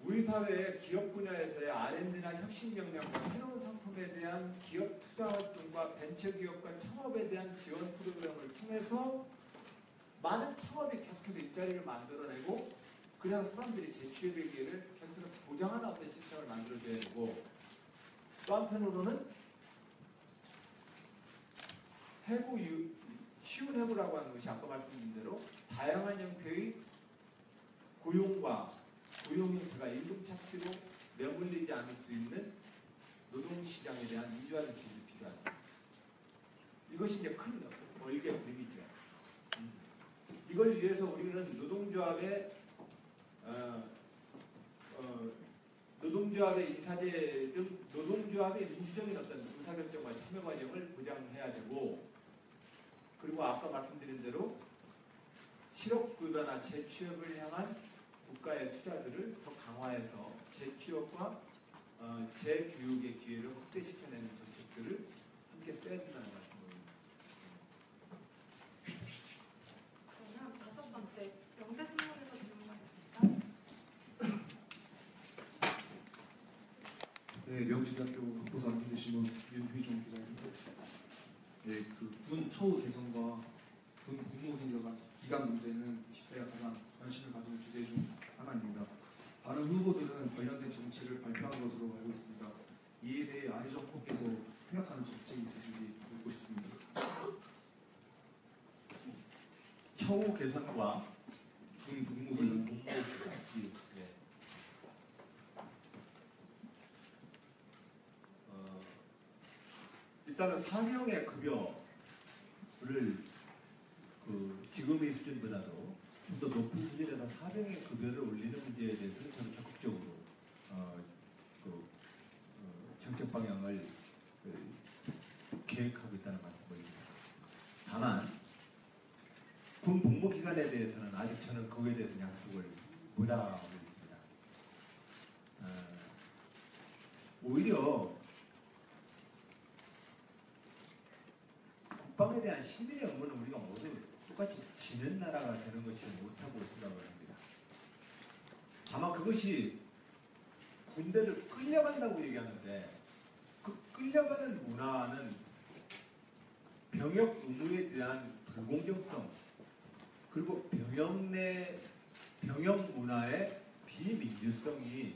우리 사회의 기업 분야에서의 R&D나 혁신 역량과 새로운 상품에 대한 기업 투자 활동과 벤처기업과 창업에 대한 지원 프로그램을 통해서 많은 창업이 계속해서 일자리를 만들어내고 그래서 사람들이 재취업의 기회를 계속해서 보장하는 어떤 시스템을 만들어줘야 되고 또 한편으로는 쉬운 해고라고 하는 것이 아까 말씀드린 대로 다양한 형태의 고용과 고용 형태가 임금 착취로 내몰리지 않을 수 있는 노동시장에 대한 민주화 정책이 필요하다. 이것이 이제 큰 얼개 그림이죠. 이걸 위해서 우리는 노동조합의 이사제 등 노동조합의 민주적인 어떤 의사결정과 참여 과정을 보장해야 되고 그리고 아까 말씀드린 대로 실업급여나 재취업을 향한 국가의 투자들을 더 강화해서 재취업과 재교육의 기회를 확대시켜내는 정책들을 함께 써야 된다는 말씀입니다. 그러면 5번째 영대신문에서 질문하겠습니다. 네, 명지대학교 학부사 영대신문 윤휘종 기자입니다. 네, 군 처우 개선과 군 복무 기간 문제는 20대가 가장 관심을 가지는 주제 중 하나입니다. 다른 후보들은 관련된 정책을 발표한 것으로 알고 있습니다. 이에 대해 안희정 후보께서 생각하는 정책이 있으신지 묻고 싶습니다. 처우 개선과 군 복무 기간 일단은 사병의 급여를 지금의 수준보다도 좀 더 높은 수준에서 사병의 급여를 올리는 문제에 대해서는 저는 적극적으로 정책 방향을 계획하고 있다는 말씀드립니다. 다만 군 복무 기간에 대해서는 아직 저는 거기에 대해서 약속을 못하고 있습니다. 오히려 국방에 대한 시민의 의무는 우리가 모두 똑같이 지는 나라가 되는 것이 못하고 생각을 합니다. 다만 그것이 군대를 끌려간다고 얘기하는데 그 끌려가는 문화는 병역 의무에 대한 불공정성 그리고 병역 문화의 비민주성이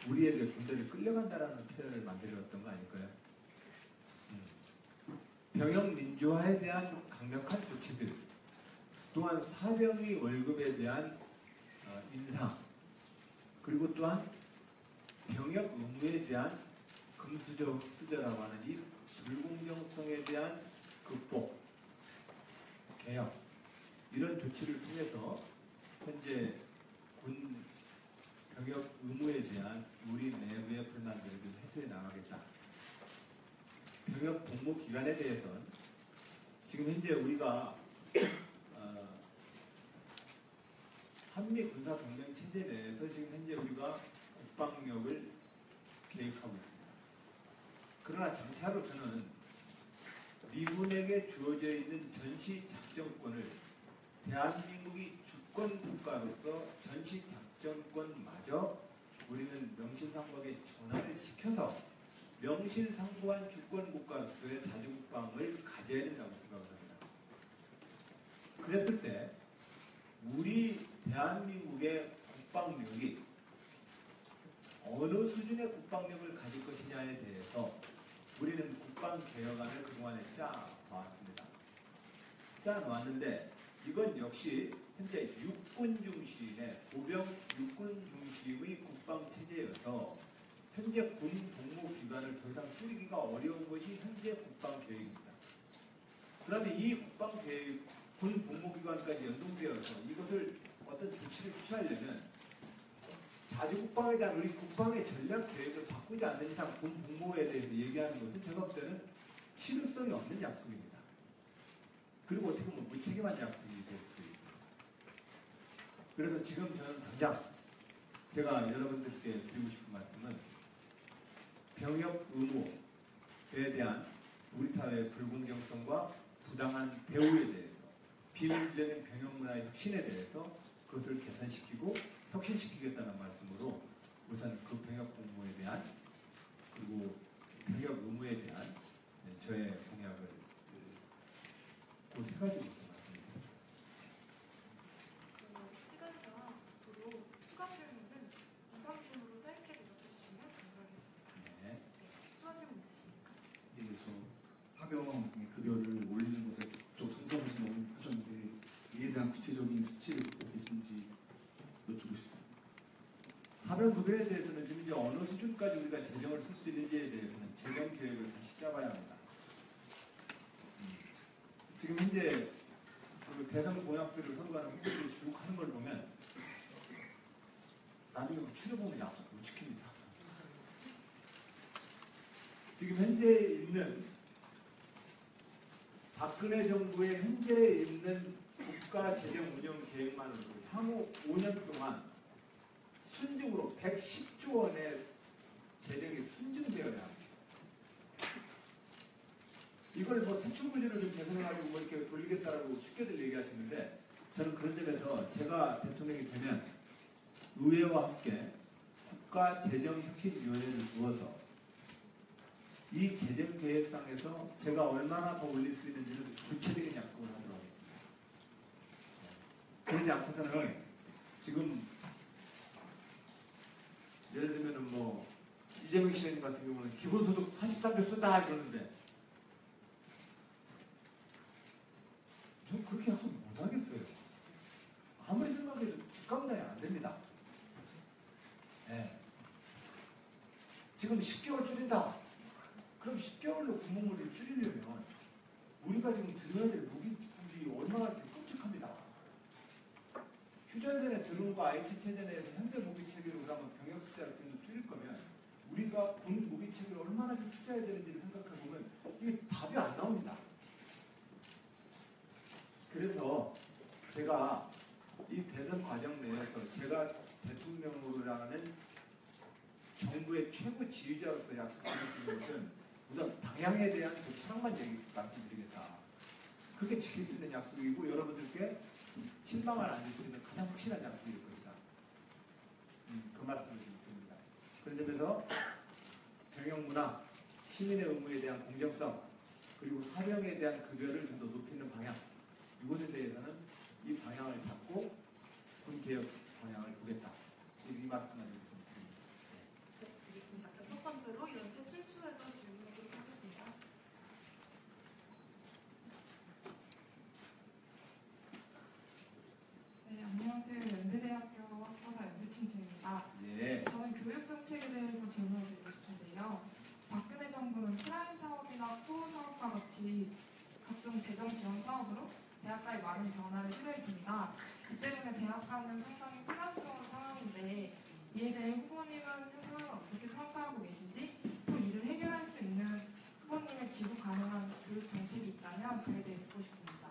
우리에게 군대를 끌려간다라는 표현을 만들었던 거 아닐까요? 병역 민주화에 대한 강력한 조치들 또한 사병의 월급에 대한 인상 그리고 또한 병역 의무에 대한 금수저, 흑수저라고 하는 이 불공정성에 대한 극복, 개혁 이런 조치를 통해서 현재 군 병역 의무에 대한 우리 내부의 불만들을 좀 해소해 나가겠다. 병역 복무 기간에 대해서는 지금 현재 우리가 한미 군사 동맹 체제 내에서 지금 현재 우리가 국방력을 계획하고 있습니다. 그러나 장차로 저는 미군에게 주어져 있는 전시 작전권을 대한민국이 주권 국가로서 전시 작전권마저 우리는 명실상부하게 전환을 시켜서 명실상부한 주권 국가로서의 자주국방을 가져야 된다고 생각을 합니다. 그랬을 때 우리 대한민국의 국방력이 어느 수준의 국방력을 가질 것이냐에 대해서 우리는 국방개혁안을 그동안에 짜왔습니다. 짜놓았는데 이건 역시 현재 육군 중심의 보병 육군 중심의 국방체제여서 현재 군 복무 기간을 더 이상 줄이기가 어려운 것이 현재 국방계획입니다. 그다음에 이 국방계획 군 복무 기간까지 연동되어서 이것을 어떤 조치를 취하려면 자주국방에 대한 우리 국방의 전략 계획을 바꾸지 않는 이상 군 복무에 대해서 얘기하는 것은 제가 볼 때는 실효성이 없는 약속입니다. 그리고 어떻게 보면 무책임한 약속이 될 수도 있습니다. 그래서 지금 저는 당장 제가 여러분들께 드리고 싶은 말씀은 병역 의무에 대한 우리 사회의 불공정성과 부당한 대우에 대해서 비민주적인 병역 문화의 혁신에 대해서 그것을 개선시키고 혁신시키겠다는 말씀으로 우선 그 병역 복무에 대한 그리고 병역 의무에 대한 저의 공약을 그 세 가지로 말씀드립니다. 시간상 앞으로 추가 질문은 2~3분으로 짧게 대답해 주시면 감사하겠습니다. 네. 추가 질문 있으십니까? 예, 저 사병의 급여를 올리는 것에 좀 찬성하신다고 하셨는데 이에 대한 구체적인 수치를 갖고 계신지 여쭙고 싶습니다. 사병급여에 대해서는 지금 이제 어느 수준까지 우리가 재정을 쓸 수 있는지에 대해서는 재정 계획을 다시 짜봐야 합니다. 지금 현재 그 대선 공약들을 선거하는 후보들이 쭉 하는 걸 보면 나중에 그 추려보면 약속 못 지킵니다. 지금 현재 있는 박근혜 정부의 현재 있는 국가 재정 운영 계획만으로도 향후 5년 동안 순증으로 110조 원의 재정이 순증되어야 합니다. 이걸 뭐 세출구제를 좀 개선해가지고 뭐 이렇게 돌리겠다라고 쉽게들 얘기하시는데 저는 그런 점에서 제가 대통령이 되면 의회와 함께 국가재정혁신위원회를 두어서 이 재정계획상에서 제가 얼마나 더 올릴 수 있는지를 구체적인 약속을 하도록 하겠습니다. 그러지 않고서는 지금 예를 들면은 뭐 이재명 시장님 같은 경우는 기본소득 43조 쓴다 이러는데 전 그렇게 약속 못 하겠어요. 아무리 생각해도 직감당이 안 됩니다. 네. 지금 10개월 줄인다. 그럼 10개월로 군복무를 줄이려면 우리가 지금 들여야 될 무기들이 얼마나 끔찍합니다. 휴전선에 들어온 거 IT 체제 내에서 현대 무기 체계로 그러면 병역 숫자를 좀 줄일 거면 우리가 군 무기 체계를 얼마나 좀 투자해야 되는지를 생각해 보면 이게 답이 안 나옵니다. 그래서 제가 이 대선 과정 내에서 제가 대통령으로라는 정부의 최고 지휘자로서 약속드릴 수 있는 것은 우선 방향에 대한 저 철학만 말씀드리겠다. 그게 지킬 수 있는 약속이고 여러분들께 실망을 안 줄 수 있는 가장 확실한 약속일 것이다. 그 말씀을 좀 드립니다. 그런 점에서 병역문화, 시민의 의무에 대한 공정성, 그리고 사령에 대한 급여를 좀 더 높이는 방향, 이것에 대해서는 이 방향을 잡고 군개혁 방향을 보겠다. 이 말씀만 좀 드립니다. 네, 알겠습니다. 여섯 번째로 연세 출처에서 질문하도록 하겠습니다. 네, 안녕하세요. 연세대학교 학부사 연세친구입니다. 예. 저는 교육 정책에 대해서 질문을 드리고 싶은데요. 박근혜 정부는 프라임 사업이나 코어 사업과 같이 각종 재정 지원 사업으로 대학가의 많은 변화를 시도했습니다. 이 때문에 대학가는 상당히 혼란스러운 상황인데 이에 대해 후보님은 현 상황을 어떻게 평가하고 계신지, 또 이를 해결할 수 있는 후보님의 지속 가능한 교육 정책이 있다면 그에 대해 듣고 싶습니다.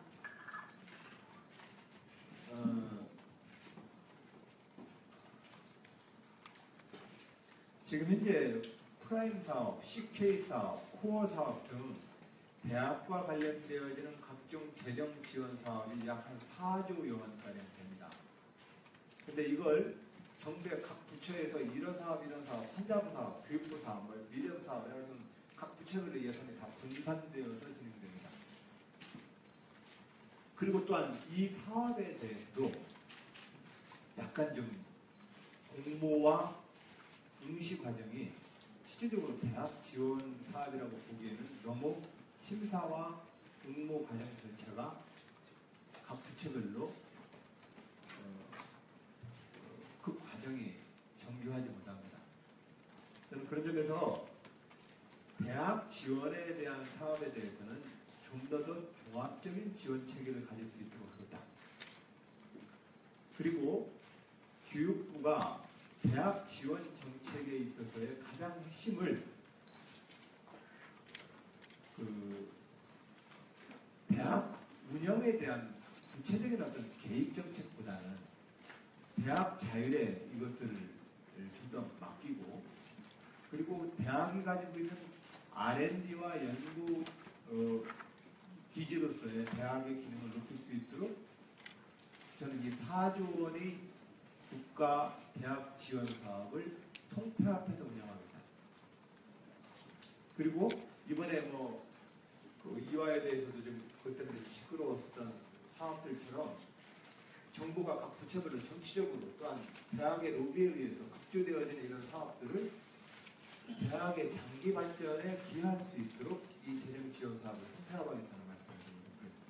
지금 현재 프라임 사업, CK 사업, 코어 사업 등 대학과 관련되어지는 각종 재정 지원 사업이 약 한 4조 원가량 됩니다. 근데 이걸 정부의 각 부처에서 이런 사업, 산자부 사업, 교육부 사업, 미래부 사업 이런 각 부처별로 예산이 다 분산되어서 진행됩니다. 그리고 또한 이 사업에 대해서도 약간 좀 공모와 응시 과정이 실질적으로 대학 지원 사업이라고 보기에는 너무 심사와 응모 과정 절차가 각 부처별로 그 과정이 정교하지 못합니다. 저는 그런 점에서 대학 지원에 대한 사업에 대해서는 좀 더 종합적인 지원 체계를 가질 수 있도록 하겠다. 그리고 교육부가 대학 지원 정책에 있어서의 가장 핵심을 대학 운영에 대한 구체적인 어떤 개입 정책보다는 대학 자율에 이것들을 좀 더 맡기고, 그리고 대학이 가지고 있는 R&D와 연구 기지로서의 대학의 기능을 높일 수 있도록 저는 이 4조 원의 국가 대학 지원 사업을 통폐합해서 운영합니다. 그리고 이번에 그 이화에 대해서도 좀 그것 때문에 시끄러웠었던 사업들처럼 정부가 각 부처별로 정치적으로 또한 대학의 로비에 의해서 각주되어지는 이런 사업들을 대학의 장기 발전에 기여할 수 있도록 이 재정 지원 사업을 통폐합하겠다는 말씀을 드립니다.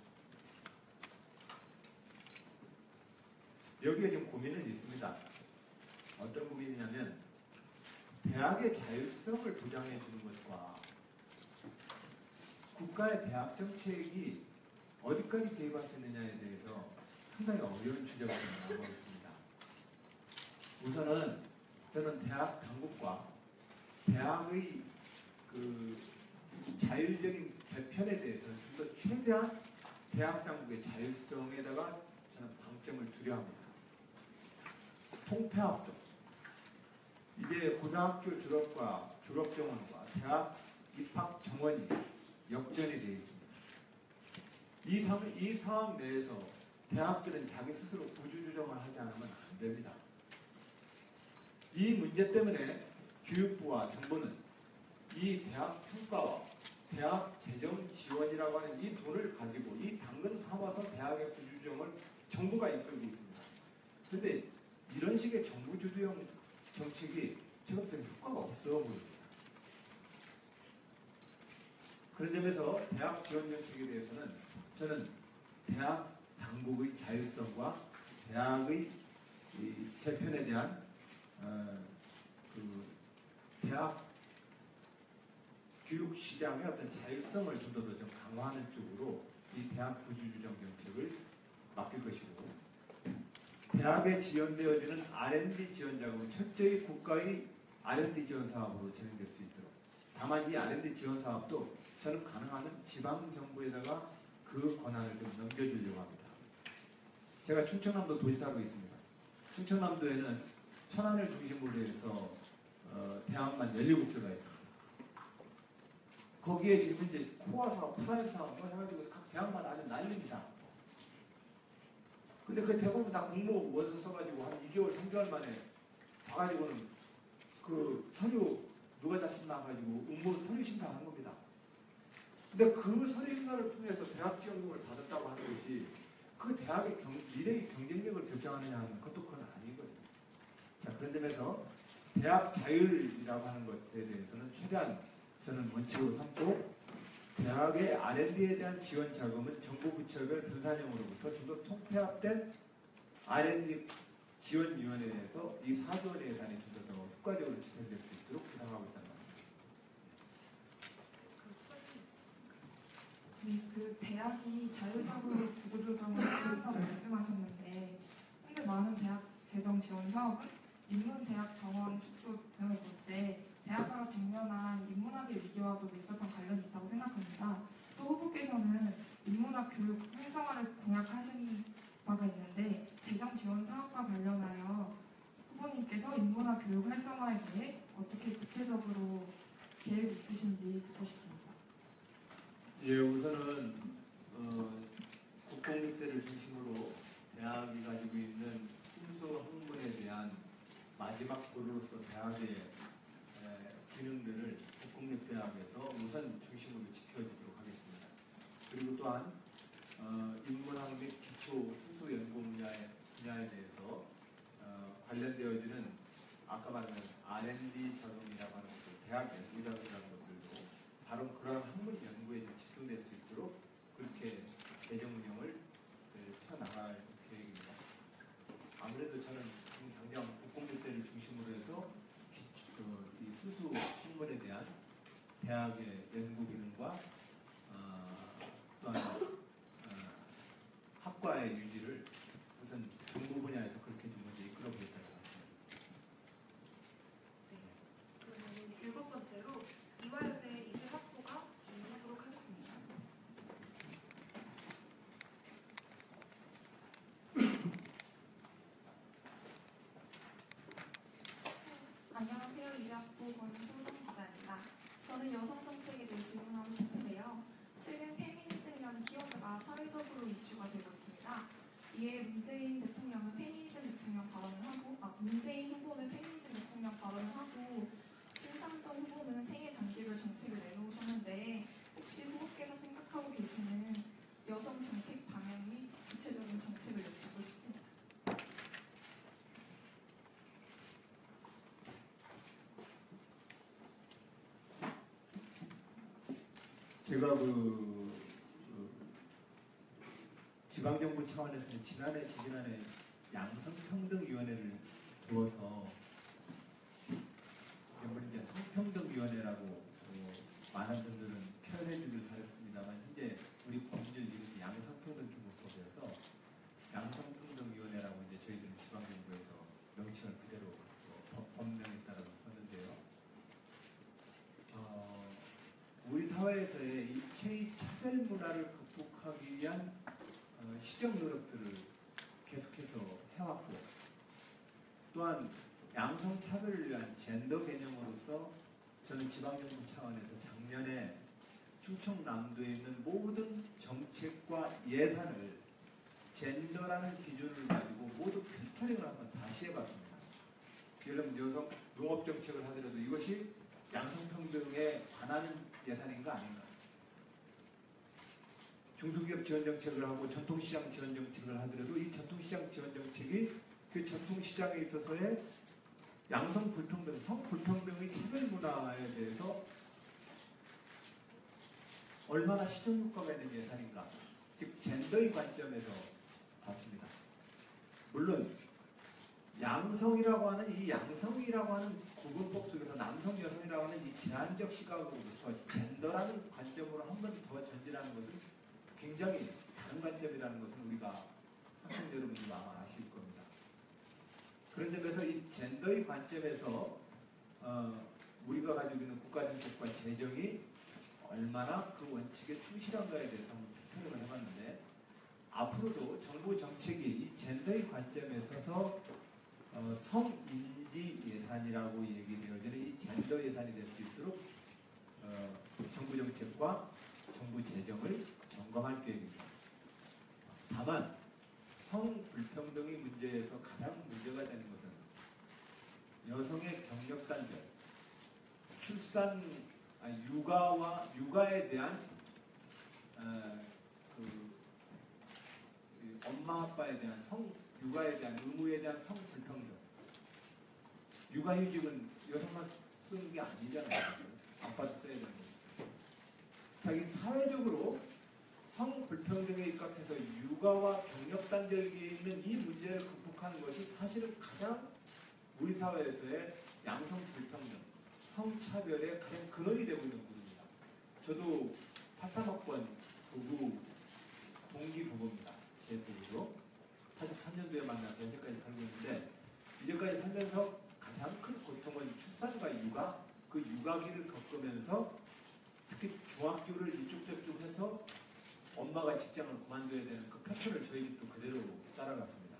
여기에 좀 고민은 있습니다. 어떤 고민이냐면 대학의 자율성을 보장해 주는 것과 국가의 대학 정책이 어디까지 개입할 수 있느냐에 대해서 상당히 어려운 주제가 나오고 있습니다. 우선은 저는 대학 당국과 대학의 그 자율적인 개편에 대해서는 좀 더 최대한 대학 당국의 자율성에다가 저는 방점을 두려 합니다. 통폐합도 이제 고등학교 졸업과 졸업 정원과 대학 입학 정원이 역전이 되어 있습니다. 이 상황 내에서 대학들은 자기 스스로 구조조정을 하지 않으면 안 됩니다. 이 문제 때문에 교육부와 정부는 이 대학 평가와 대학 재정 지원이라고 하는 이 돈을 가지고 이 당근 삼아서 대학의 구조조정을 정부가 이끌고 있습니다. 그런데 이런 식의 정부 주도형 정책이 제가 볼 때는 효과가 없어 보입니다. 그런 점에서 대학 지원 정책에 대해서는 저는 대학 당국의 자율성과 대학의 이 재편에 대한 그 대학 교육 시장의 어떤 자율성을 좀 더 좀 강화하는 쪽으로 이 대학 구조조정 정책을 맡길 것이고, 대학에 지원되어지는 R&D 지원 자금은 철저히 국가의 R&D 지원 사업으로 진행될 수 있도록, 다만 이 R&D 지원 사업도 저는 가능하면 지방 정부에다가 그 권한을 좀 넘겨주려고 합니다. 제가 충청남도 도지사로 있습니다. 충청남도에는 천안을 중심으로 해서 대학만 17개가 있습니다. 거기에 지금 이제 코어 사업, 프라임 사업 뭐 해가지고 각 대학마다 아주 난립니다. 근데 그 대부분 다 공모 원서 써가지고 한 2개월, 3개월 만에 봐가지고는 그 서류 누가 자칫 나가지고 응모 서류 심사하는 겁니다. 근데 그 서류 심사를 통해서 대학 지원금을 받았다고 하는 것이 그 대학의 미래의 경쟁력을 결정하느냐 하면 그것도 그건 아니거든요. 자, 그런 점에서 대학 자율이라고 하는 것에 대해서는 최대한 저는 원칙으로 삼고 대학의 R&D에 대한 지원 자금은 정부 부처별 분산형으로부터 좀 더 통폐합된 R&D 지원위원회에서 이 4조 원의 예산이 좀 더 효과적으로 집행될 수 있도록 구상하고 있다는 겁니다. 네, 그 대학이 자율적으로 구조조정을 한다고 말씀하셨는데 현재 많은 대학 재정 지원 사업은 인문대학 정원 축소 등을 볼 때 대학가가 직면한 인문학의 위기와도 밀접한 관련이 있다고 생각합니다. 또 후보께서는 인문학 교육 활성화를 공약하신 바가 있는데 재정 지원 사업과 관련하여 후보님께서 인문학 교육 활성화에 대해 어떻게 구체적으로 계획이 있으신지 듣고 싶습니다. 예, 우선은 국공립대를 중심으로 대학이 가지고 있는 순수 학문에 대한 마지막 보루로서 대학의 기능들을 국공립대학에서 우선 중심으로 지켜주도록 하겠습니다. 그리고 또한 인문학 및 기초 순수 연구 분야에 대해서 관련되어지는 아까 말한 R&D 자금이라고 하는 것들, 대학 연구 자금이라는 것들도 바로 그러한 학문 연구에 좀 집중될 수 있도록 그렇게 재정 운영을 펴나갈 계획입니다. 아무래도 저는 지금 당장 국공립대를 중심으로 해서 이 순수 학문에 대한 대학의 연구 기능과 또한 학과의 유지를 우선 정부 분야에서 그렇게 좀 먼저 이끌어보겠다는 것 같습니다. 그러면 7번째로 이화여대 이세 학부가 질문하도록 하겠습니다. 안녕하세요. 이학부 권수정 기자입니다. 저는 여성 정책에 대해 질문하고 싶은데요. 최근 페미니즘이라는 키워드가 사회적으로 이슈가 되고 있습니다. 이에 문재인 대통령은 페미니즘 대통령 발언을 하고, 문재인 후보는 페미니즘 대통령 발언을 하고, 신상정 후보는 생애 단계별 정책을 내놓으셨는데 혹시 후보께서 생각하고 계시는 여성 정책 방향 및 구체적인 정책을 여쭙고 싶습니다. 제가 지방정부 차원에서는 지지난해 양성평등위원회를 두어서 이제 성평등위원회라고 많은 분들은 표현해 주길 바랬습니다만 현재 우리 법률 이름이 양성평등기본법이어서 양성평등위원회라고 이제 저희들은 지방정부에서 명칭을 그대로 법령에 따라서 썼는데요. 우리 사회에서의 일체의 차별 문화를 극복하기 위한 시정 노력들을 계속해서 해왔고, 또한 양성차별을 위한 젠더 개념으로서 저는 지방정부 차원에서 작년에 충청남도에 있는 모든 정책과 예산을 젠더라는 기준을 가지고 모두 필터링을 한번 다시 해봤습니다. 예를 들면 여성 농업정책을 하더라도 이것이 양성평등에 관한 예산인가 아닌가. 중소기업 지원정책을 하고 전통시장 지원정책을 하더라도 이 전통시장 지원정책이 그 전통시장에 있어서의 양성불평등, 성불평등의 차별문화에 대해서 얼마나 시정효과가 있는 예산인가. 즉 젠더의 관점에서 봤습니다. 물론 양성이라고 하는 이 양성이라고 하는 구분법 속에서 남성, 여성이라고 하는 이 제한적 시각으로부터 젠더라는 관점으로 한 번 더 전진하는 것은 굉장히 다른 관점이라는 것은 우리가 학생 여러분들도 아마 아실 겁니다. 그런 점에서 이 젠더의 관점에서 우리가 가지고 있는 국가정책과 재정이 얼마나 그 원칙에 충실한가에 대해서 한번 비판을 해봤는데, 앞으로도 정부 정책이 이 젠더의 관점에 서서 성인지 예산이라고 얘기되어지는 이 젠더 예산이 될 수 있도록 정부 정책과 정부 재정을 점검할 계획입니다. 다만 성불평등의 문제에서 가장 문제가 되는 것은 여성의 경력 단절, 육아에 대한 엄마 아빠에 대한 육아에 대한 의무에 대한 성불평등. 육아휴직은 여성만 쓰는 게 아니잖아요. 아빠도 써야 되는 것이죠. 자기 사회적으로 성불평등에 입각해서 육아와 경력 단절기에 있는 이 문제를 극복하는 것이 사실은 가장 우리 사회에서의 양성 불평등, 성차별의 가장 근원이 되고 있는 부분입니다. 저도 83학번 부부, 동기 부부입니다. 제 부부도 83년도에 만나서 현재까지 살고 있는데 이제까지 살면서 가장 큰 고통은 출산과 육아, 그 육아기를 겪으면서 특히 중학교를 이쪽 저쪽 해서 엄마가 직장을 그만둬야 되는 그 패턴을 저희 집도 그대로 따라갔습니다.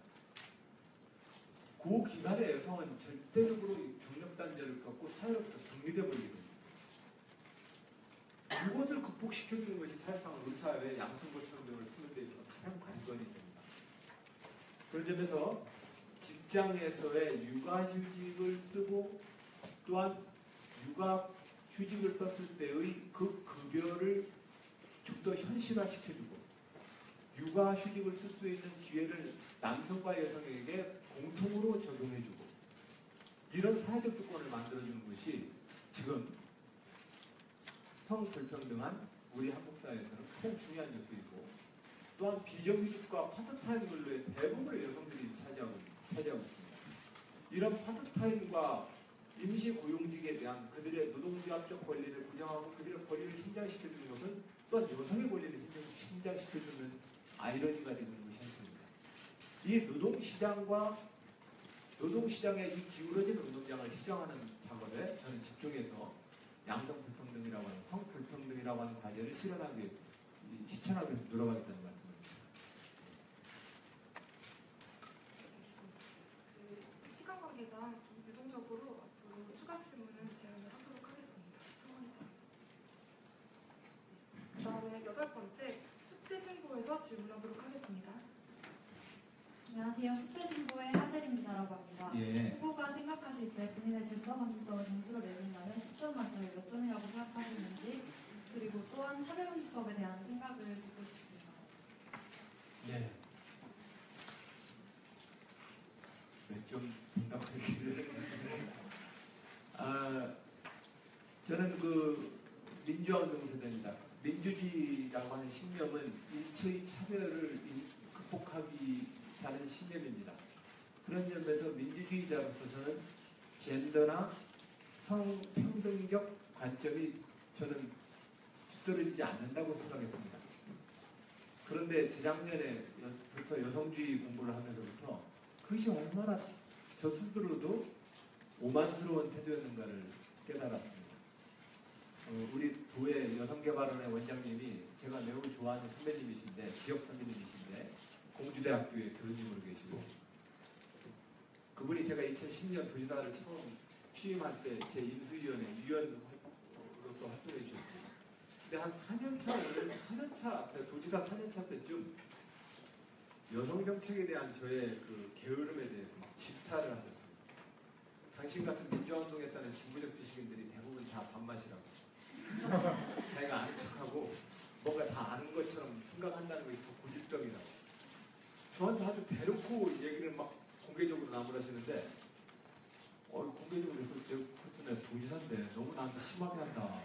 그 기간에 여성은 절대적으로 경력 단절을 겪고 사회로부터 격리돼 버리게 됩니다. 이것을 극복시켜주는 것이 사실상 우리 사회의 양성불평등을 푸는 데 있어서 가장 관건이 됩니다. 그런 점에서 직장에서의 육아휴직을 쓰고 또한 육아휴직을 썼을 때의 그 급여를 좀 더 현실화시켜주고 육아휴직을 쓸 수 있는 기회를 남성과 여성에게 공통으로 적용해주고 이런 사회적 조건을 만들어주는 것이 지금 성불평등한 우리 한국 사회에서는 가장 중요한 요소이고 또한 비정규직과 파트타임 근로의 대부분을 여성들이 차지하고 있습니다. 이런 파트타임과 임시고용직에 대한 그들의 노동조합적 권리를 부정하고 그들의 권리를 신장시켜주는 것은 또한 여성의 권리를 신장시켜주는 아이러니가 되고 있는 것이 현실입니다. 이 노동시장의 이 기울어진 노동장을 시정하는 작업에 저는 집중해서 양성불평등이라고 하는 성불평등이라고 하는 과제를 실천하기 위해서 노력하겠다는 말씀입니다. 시간 관계상 좀 유동적으로 앞으로 추가 질문은 제안을 하도록 하겠습니다. 그 다음에 8번째 숙대 신고에서 질문하도록 하겠습니다. 안녕하세요. 숙대 신고의 하재림 기자라고 합니다. 예. 후보가 생각하실 때 본인의 젠더 감수성을 점수로 매긴다면 10점 만점에 몇 점이라고 생각하시는지 그리고 또한 차별금지법에 대한 생각을 듣고 싶습니다. 예. 몇 점 된다고 저는 그 민주화운동 세대입니다. 민주주의라고 하는 신념은 일체의 차별을 극복하기 하는 신념입니다. 그런 점에서 민주주의자로서 저는 젠더나 성평등적 관점이 저는 뒤떨어지지 않는다고 생각했습니다. 그런데 재작년에부터 여성주의 공부를 하면서부터 그것이 얼마나 저 스스로도 오만스러운 태도였는가를 깨달았습니다. 우리 도의 여성개발원의 원장님이 제가 매우 좋아하는 선배님이신데 지역 선배님이신데 공주대학교의 교수님으로 계시고 그분이 제가 2010년 도지사를 처음 취임할 때 제 인수위원회 위원으로서 활동해 주셨습니다. 근데 한 4년차 도지사 4년차 때쯤 여성 정책에 대한 저의 그 게으름에 대해서 막 질타를 하셨습니다. 당신 같은 민주화운동했다는 진보적 지식인들이 대부분 다 밥맛이라고 자기가 아는 척하고 뭔가 다 아는 것처럼 생각한다는 것이 더 고집적이라고 저한테 아주 대놓고 얘기를 막 공개적으로 나무라시는데 공개적으로 그것도 내가 도지사인데 너무 나한테 심하게 한다.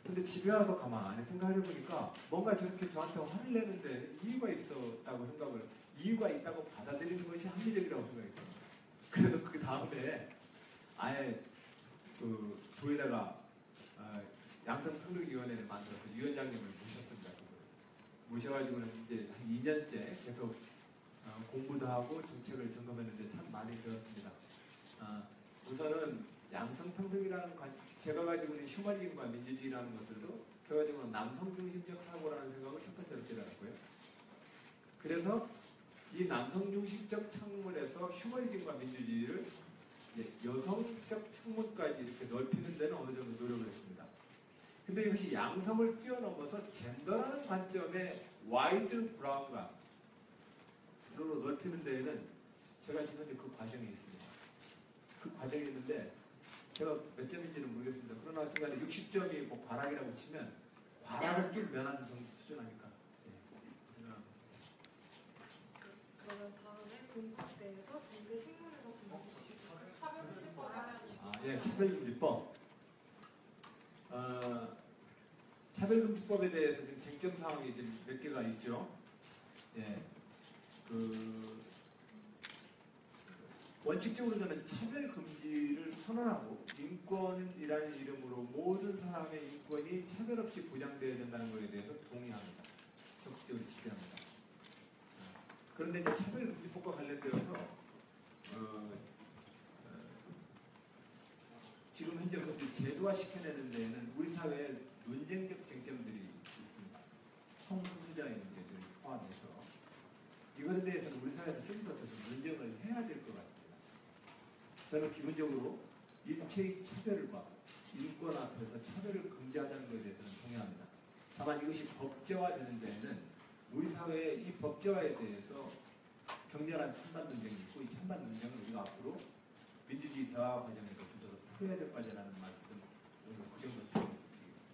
근데 집에 와서 가만히 생각을 해보니까 뭔가 저렇게 저한테 화를 내는데 이유가 있었다고 이유가 있다고 받아들이는 것이 합리적이라고 생각했습니다. 그래서 그 다음에 아예 그 도에다가 양성평등위원회를 만들어서 위원장님을 모셨습니다. 모셔가지고는 이제 한 2년째 계속 공부도 하고 정책을 점검했는데 참 많이 배웠습니다. 우선은 양성평등이라는 제가 가지고 있는 휴머니즘과 민주주의라는 것들도 결과적으로 남성중심적 사고라는 생각을 첫 번째로 깨달았고요. 그래서 이 남성중심적 창문에서 휴머니즘과 민주주의를 여성적 창문까지 이렇게 넓히는 데는 어느 정도 노력을 했습니다. 근데 이것이 양성을 뛰어넘어서 젠더라는 관점의 와이드 브라운관으로 넓히는 데에는 제가 지금 그 과정이 있습니다. 그 과정이 있는데 제가 몇 점인지는 모르겠습니다. 그러나 어쨌든 60점이 뭐 과락이라고 치면 과락을 좀 면하는 정도 수준 아닐까. 그러면 다음에 공부대에서 공대 신문에서 질문해 주시고 예, 차별금지법. 차별금지법에 대해서 지금 쟁점 사항이 지금 몇 개가 있죠. 예, 원칙적으로 저는 차별금지를 선언하고 인권이라는 이름으로 모든 사람의 인권이 차별 없이 보장되어야 된다는 것에 대해서 동의합니다. 적극적으로 지지합니다. 그런데 이제 차별금지법과 관련되어서 지금 현재 그것을 제도화시켜내는 데에는 우리 사회에 논쟁적 쟁점들이 있습니다. 성소수자의 문제들을 포함해서 이것에 대해서는 우리 사회에서 좀 더 논쟁을 해야 될 것 같습니다. 저는 기본적으로 일체의 차별과 인권 앞에서 차별을 금지하자는 것에 대해서는 동의합니다. 다만 이것이 법제화되는 데에는 우리 사회의 이 법제화에 대해서 격렬한 찬반 논쟁이 있고 이 찬반 논쟁을 우리가 앞으로 민주주의 대화 과정에서 좀 더 풀어야 될 과제라는 말씀, 오늘 그 정도 수준을 드리겠습니다.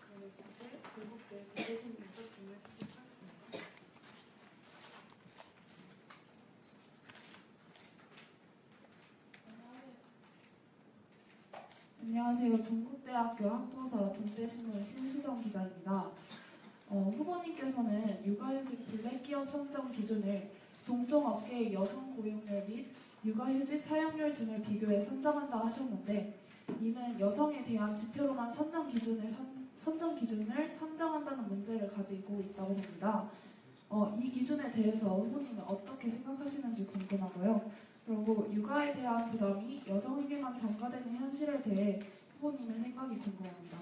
그럼 이제 공부대 공대 신문에서 질문해 주도록 하겠습니다. 안녕하세요. 동국대학교 학부사 동대신문 신수정 기자입니다. 후보님께서는 육아휴직 블랙기업 선정 기준을 동종업계의 여성 고용률 및 육아휴직 사용률 등을 비교해 선정한다 하셨는데 이는 여성에 대한 지표로만 선정 기준을 선정한다는 문제를 가지고 있다고 봅니다. 이 기준에 대해서 후보님은 어떻게 생각하시는지 궁금하고요. 그리고 육아에 대한 부담이 여성에게만 전가되는 현실에 대해 후보님의 생각이 궁금합니다.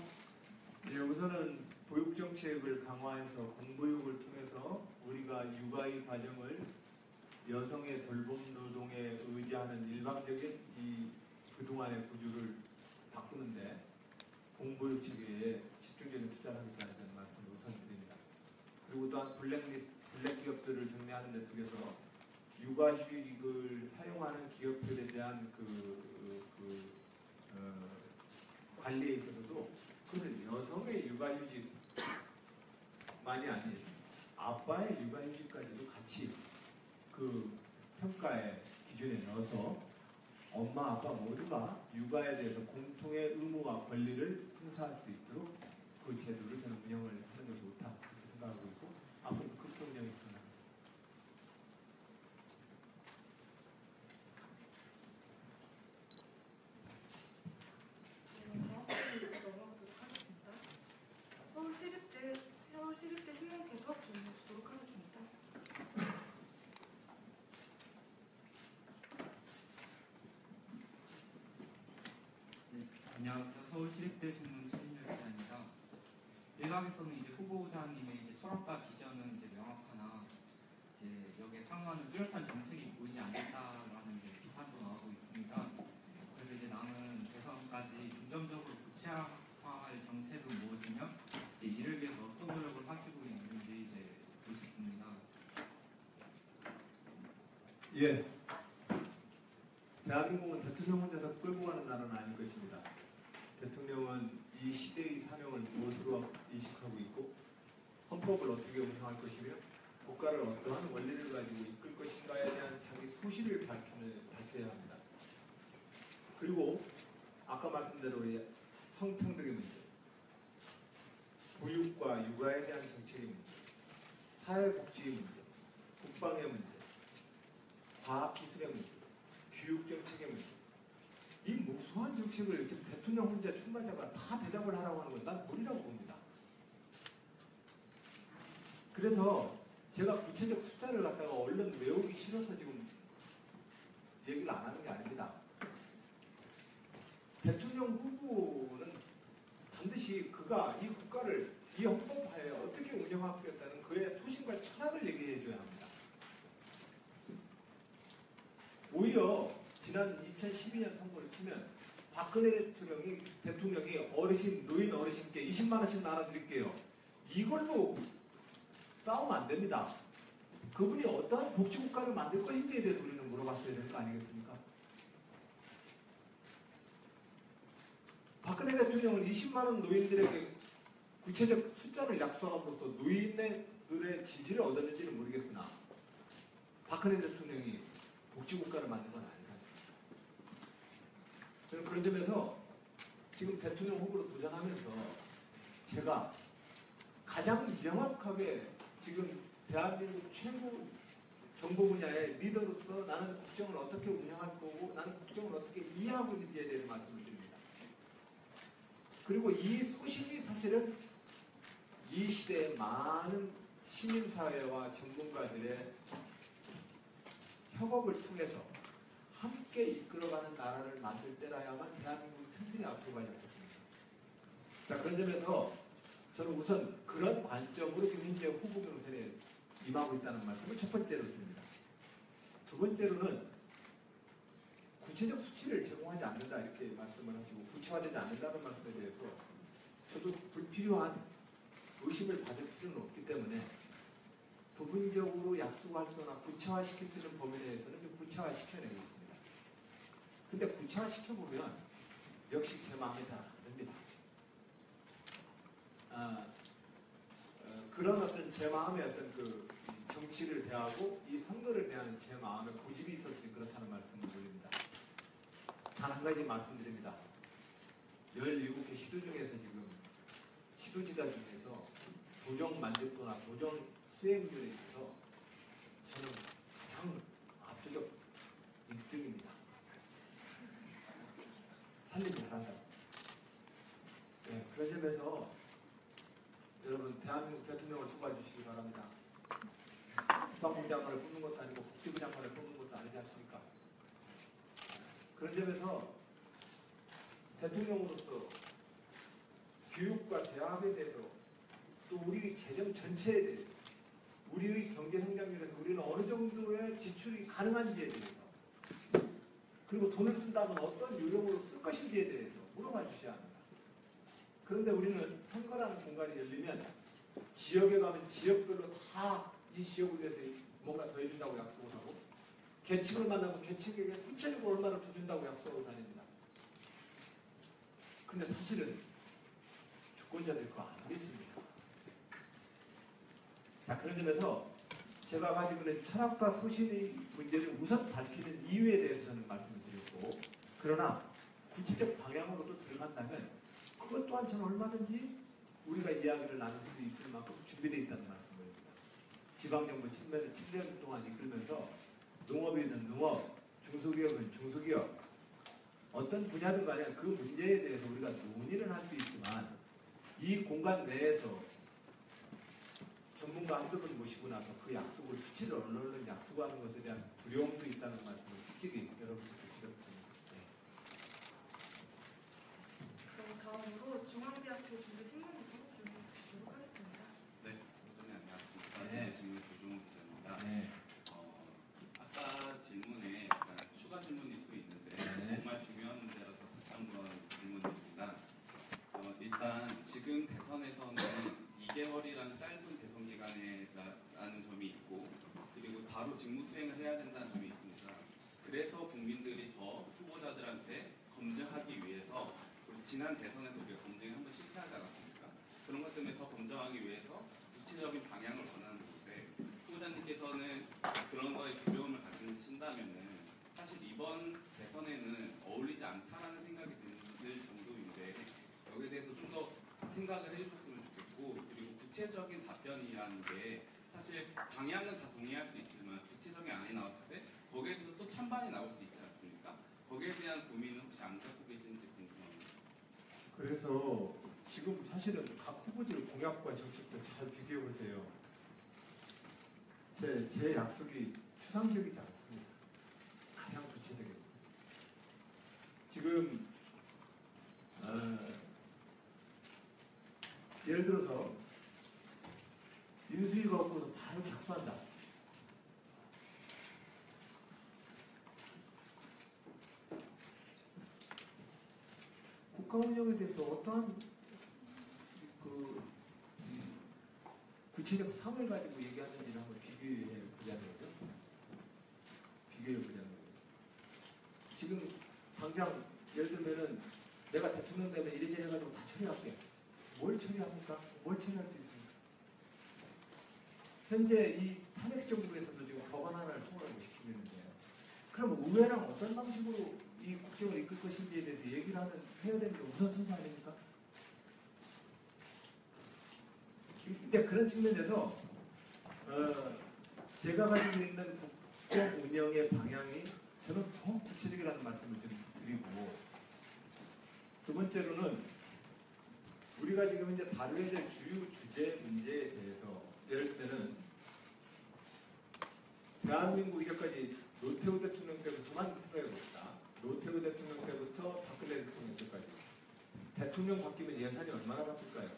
예, 우선은 보육정책을 강화해서 공보육을 통해서 우리가 육아의 과정을 여성의 돌봄 노동에 의지하는 일방적인 이 그동안의 구조를 바꾸는데 공보육 체계에 집중적인 투자를 하겠다는 말씀을 우선 드립니다. 그리고 또한 블랙 기업들을 정리하는 데 속에서 육아휴직을 사용하는 기업들에 대한 관리에 있어서도 그것을 여성의 육아휴직만이 아닌 아빠의 육아휴직까지도 같이 그 평가의 기준에 넣어서 엄마, 아빠 모두가 육아에 대해서 공통의 의무와 권리를 행사할 수 있도록 그 제도를 저는 운영을 하는 것이 옳다 그렇게 생각하고 있고 앞으로도 그렇게 운영이 가능합니다. 다음 질문으로 넘어가도록 하겠습니다. 서울시립대 신문께서 질문해 주도록 하겠습니다. 안녕하세요. 서울시립대 신문 최진열 기자입니다. 일각에서는 이제 후보자님의 이제 철학과 비전은 이제 명확하나 이제 여기에 상응하는 뚜렷한 정책이 보이지 않겠다라는 이제 비판도 나오고 있습니다. 그래서 이제 남은 대선까지 중점적으로 구체화할 정책은 무엇이며 이제 이를 위해서 어떤 노력을 하시고 있는지 이제 듣고 싶습니다. 예. 대한민국은 대통령 혼자서 끌고 가는 나라는 아닐 것입니다. 대통령은 이 시대의 사명을 무엇으로 인식하고 있고 헌법을 어떻게 운영할 것이며 국가를 어떠한 원리를 가지고 이끌 것인가에 대한 자기 소신을 밝혀야 합니다. 그리고 아까 말씀대로 성평등의 문제, 보육과 육아에 대한 정책의 문제, 사회복지의 문제, 국방의 문제, 과학기술의 문제, 교육정책의 문제, 이 무수한 정책을 지금 대통령 혼자 출마자가 다 대답을 하라고 하는 건 난 무리라고 봅니다. 그래서 제가 구체적 숫자를 갖다가 얼른 외우기 싫어서 지금 얘기를 안 하는 게 아닙니다. 대통령 후보는 반드시 그가 이 국가를 이 헌법하에 어떻게 운영하겠다는 그의 소신과 철학을 얘기해 줘야 합니다. 오히려 지난 지난 2012년 선거를 치면 박근혜 대통령이 노인 어르신께 20만 원씩 나눠드릴게요. 이걸로 싸우면 안 됩니다. 그분이 어떠한 복지국가를 만들 것인지에 대해서 우리는 물어봤어야 되는 거 아니겠습니까? 박근혜 대통령은 20만 원 노인들에게 구체적 숫자를 약속함으로써 노인들의 지지를 얻었는지는 모르겠으나 박근혜 대통령이 복지국가를 만든 건 아니다. 저는 그런 점에서 지금 대통령 후보로 도전하면서 제가 가장 명확하게 지금 대한민국 최고 정보 분야의 리더로서 나는 국정을 어떻게 운영할 거고 나는 국정을 어떻게 이해하고 있는지에 대해서 말씀을 드립니다. 그리고 이 소신이 사실은 이 시대의 많은 시민사회와 전문가들의 협업을 통해서 함께 이끌어가는 나라를 만들 때라야만 대한민국이 튼튼히 앞으로 가지 않겠습니까? 자, 그런 점에서 저는 우선 그런 관점으로 지금 현재 후보 경선에 임하고 있다는 말씀을 첫 번째로 드립니다. 두 번째로는 구체적 수치를 제공하지 않는다 이렇게 말씀을 하시고 구체화되지 않는다는 말씀에 대해서 저도 불필요한 의심을 받을 필요는 없기 때문에 부분적으로 약속할 수나 구체화시킬 수 있는 범위 내에서는 좀 구체화시켜내고 있습니다. 근데 구체화시켜보면 역시 제 마음에 잘 안 듭니다. 그런 어떤 제 마음의 어떤 그 정치를 대하고 이 선거를 대하는 제 마음의 고집이 있었으니 그렇다는 말씀을 드립니다. 단 한 가지 말씀드립니다. 17개 시도 중에서 지금 시도지다 중에서 도정 만족도나 도정 수행률에 있어서 저는 가장 압도적 1등입니다. 살림 잘한다. 네, 그런 점에서 여러분 대한민국 대통령을 뽑아주시기 바랍니다. 국방부 장관을 뽑는 것도 아니고 국제부 장관을 뽑는 것도 아니지 않습니까? 그런 점에서 대통령으로서 교육과 대학에 대해서 또 우리 재정 전체에 대해서 우리의 경제 성장률에서 우리는 어느 정도의 지출이 가능한지에 대해서 그리고 돈을 쓴다면 어떤 요령으로 쓸 것인지에 대해서 물어봐 주셔야 합니다. 그런데 우리는 선거라는 공간이 열리면 지역에 가면 지역별로 다 이 지역을 위해서 뭔가 더 해준다고 약속을 하고 계층을 만나면 계층에게 구체적으로 얼마를 더 준다고 약속하고 다닙니다. 근데 사실은 주권자들이 그거 안 믿습니다. 자, 그런 점에서 제가 가지고 있는 철학과 소신의 문제를 우선 밝히는 이유에 대해서 저는 말씀을 드렸고, 그러나 구체적 방향으로 또 들어간다면 그것 또한 저는 얼마든지 우리가 이야기를 나눌 수 있을 만큼 준비되어 있다는 말씀을 드립니다. 지방정부 7년 동안 이끌면서 농업이든 농업, 중소기업은 중소기업, 어떤 분야든 간에 그 문제에 대해서 우리가 논의를 할 수 있지만 이 공간 내에서 전문가 한두 분 모시고 나서 그 약속을 수치를 얼른 약속하는 것에 대한 두려움도 있다는 말씀을 솔직히 여러분께 드렸습니다. 그럼 다음으로 중앙대학교 중대신문기사로 질문 주시도록 하겠습니다. 네, 선생님 안녕하십니까. 네. 질문 조종호 기자입니다. 네. 아까 질문에 약간 추가 질문일 수 있는데 정말 중요한 문제라서 다시 한번 질문드립니다. 일단 지금 대선에서는 2개월이라는 짧은 대선 기간이라는 점이 있고 그리고 바로 직무 수행을 해야 된다는 점이 있습니다. 그래서 국민들이 더 후보자들한테 검증하기 위해서 그리고 지난 대선에서 우리가 검증에 한번 실패하지 않았습니까? 그런 것 때문에 더 검증하기 위해서 구체적인 방향을 원하는 건데 후보자님께서는 그런 거에 두려움을 가지신다면은 사실 이번 대선에는 어울리지 않다라는 생각이 들 정도인데 여기에 대해서 좀 더 생각을 해주셨으면 좋겠고 그리고 구체적인 답변이라는 게 사실 방향은 다 동의할 수 있지만 구체적인 안이 나왔을 때 거기에 대해서 또 찬반이 나올 수 있지 않습니까? 거기에 대한 고민은 혹시 안 갖고 계신지 궁금합니다. 그래서 지금 사실은 각 후보들 공약과 정책도 잘 비교해 보세요. 제 약속이 추상적이지 않습니다. 가장 구체적입니다. 지금 예를 들어서 인수위가 없고서 바로 착수한다. 국가 운영에 대해서 어떠한 그 구체적 상을 가지고 얘기하는지를 한번 비교해 보자는 거죠. 비교해 보자는 거죠. 지금 당장 예를 들면은 내가 대통령 되면 이래저래 해가지고 다 처리할게. 뭘 처리합니까? 뭘 처리할 수 있습니까? 현재 이 탄핵 정부에서도 지금 법안 하나를 통과하고 시키고 있는데요. 그럼 의회랑 어떤 방식으로 이 국정을 이끌 것인지에 대해서 얘기를 해야 되는 게 우선순서 아닙니까? 근데 그런 측면에서 제가 가지고 있는 국정 운영의 방향이 저는 더 구체적이라는 말씀을 좀 드리고, 두 번째로는 우리가 지금 이제 다뤄야 될 주요 주제 문제에 대해서, 예를 들면은 대한민국 이제까지 노태우 대통령 때부터만 생각해 봅시다. 노태우 대통령 때부터 박근혜 대통령 때까지 대통령 바뀌면 예산이 얼마나 바뀔까요?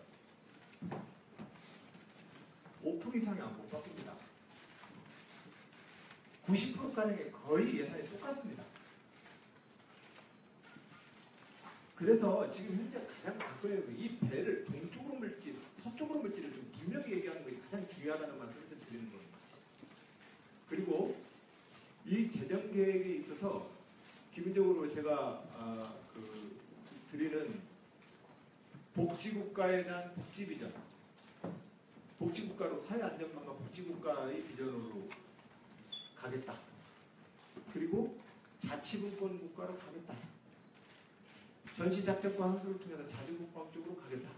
5% 이상이 안 못 바뀝니다. 90%가량의 거의 예산이 똑같습니다. 그래서 지금 현재 가장 관건이 이 배를 동쪽으로 물지 서쪽으로 물지를 좀 분명히 얘기하는 것이 가장 중요하다는 말씀을 좀 드리는 겁니다. 그리고 이 재정 계획에 있어서 기본적으로 제가 드리는 복지국가에 대한 복지 비전, 복지국가로 사회안전망과 복지국가의 비전으로 가겠다. 그리고 자치분권 국가로 가겠다. 전시작전과 한수를 통해서 자주국방 쪽으로 가겠다.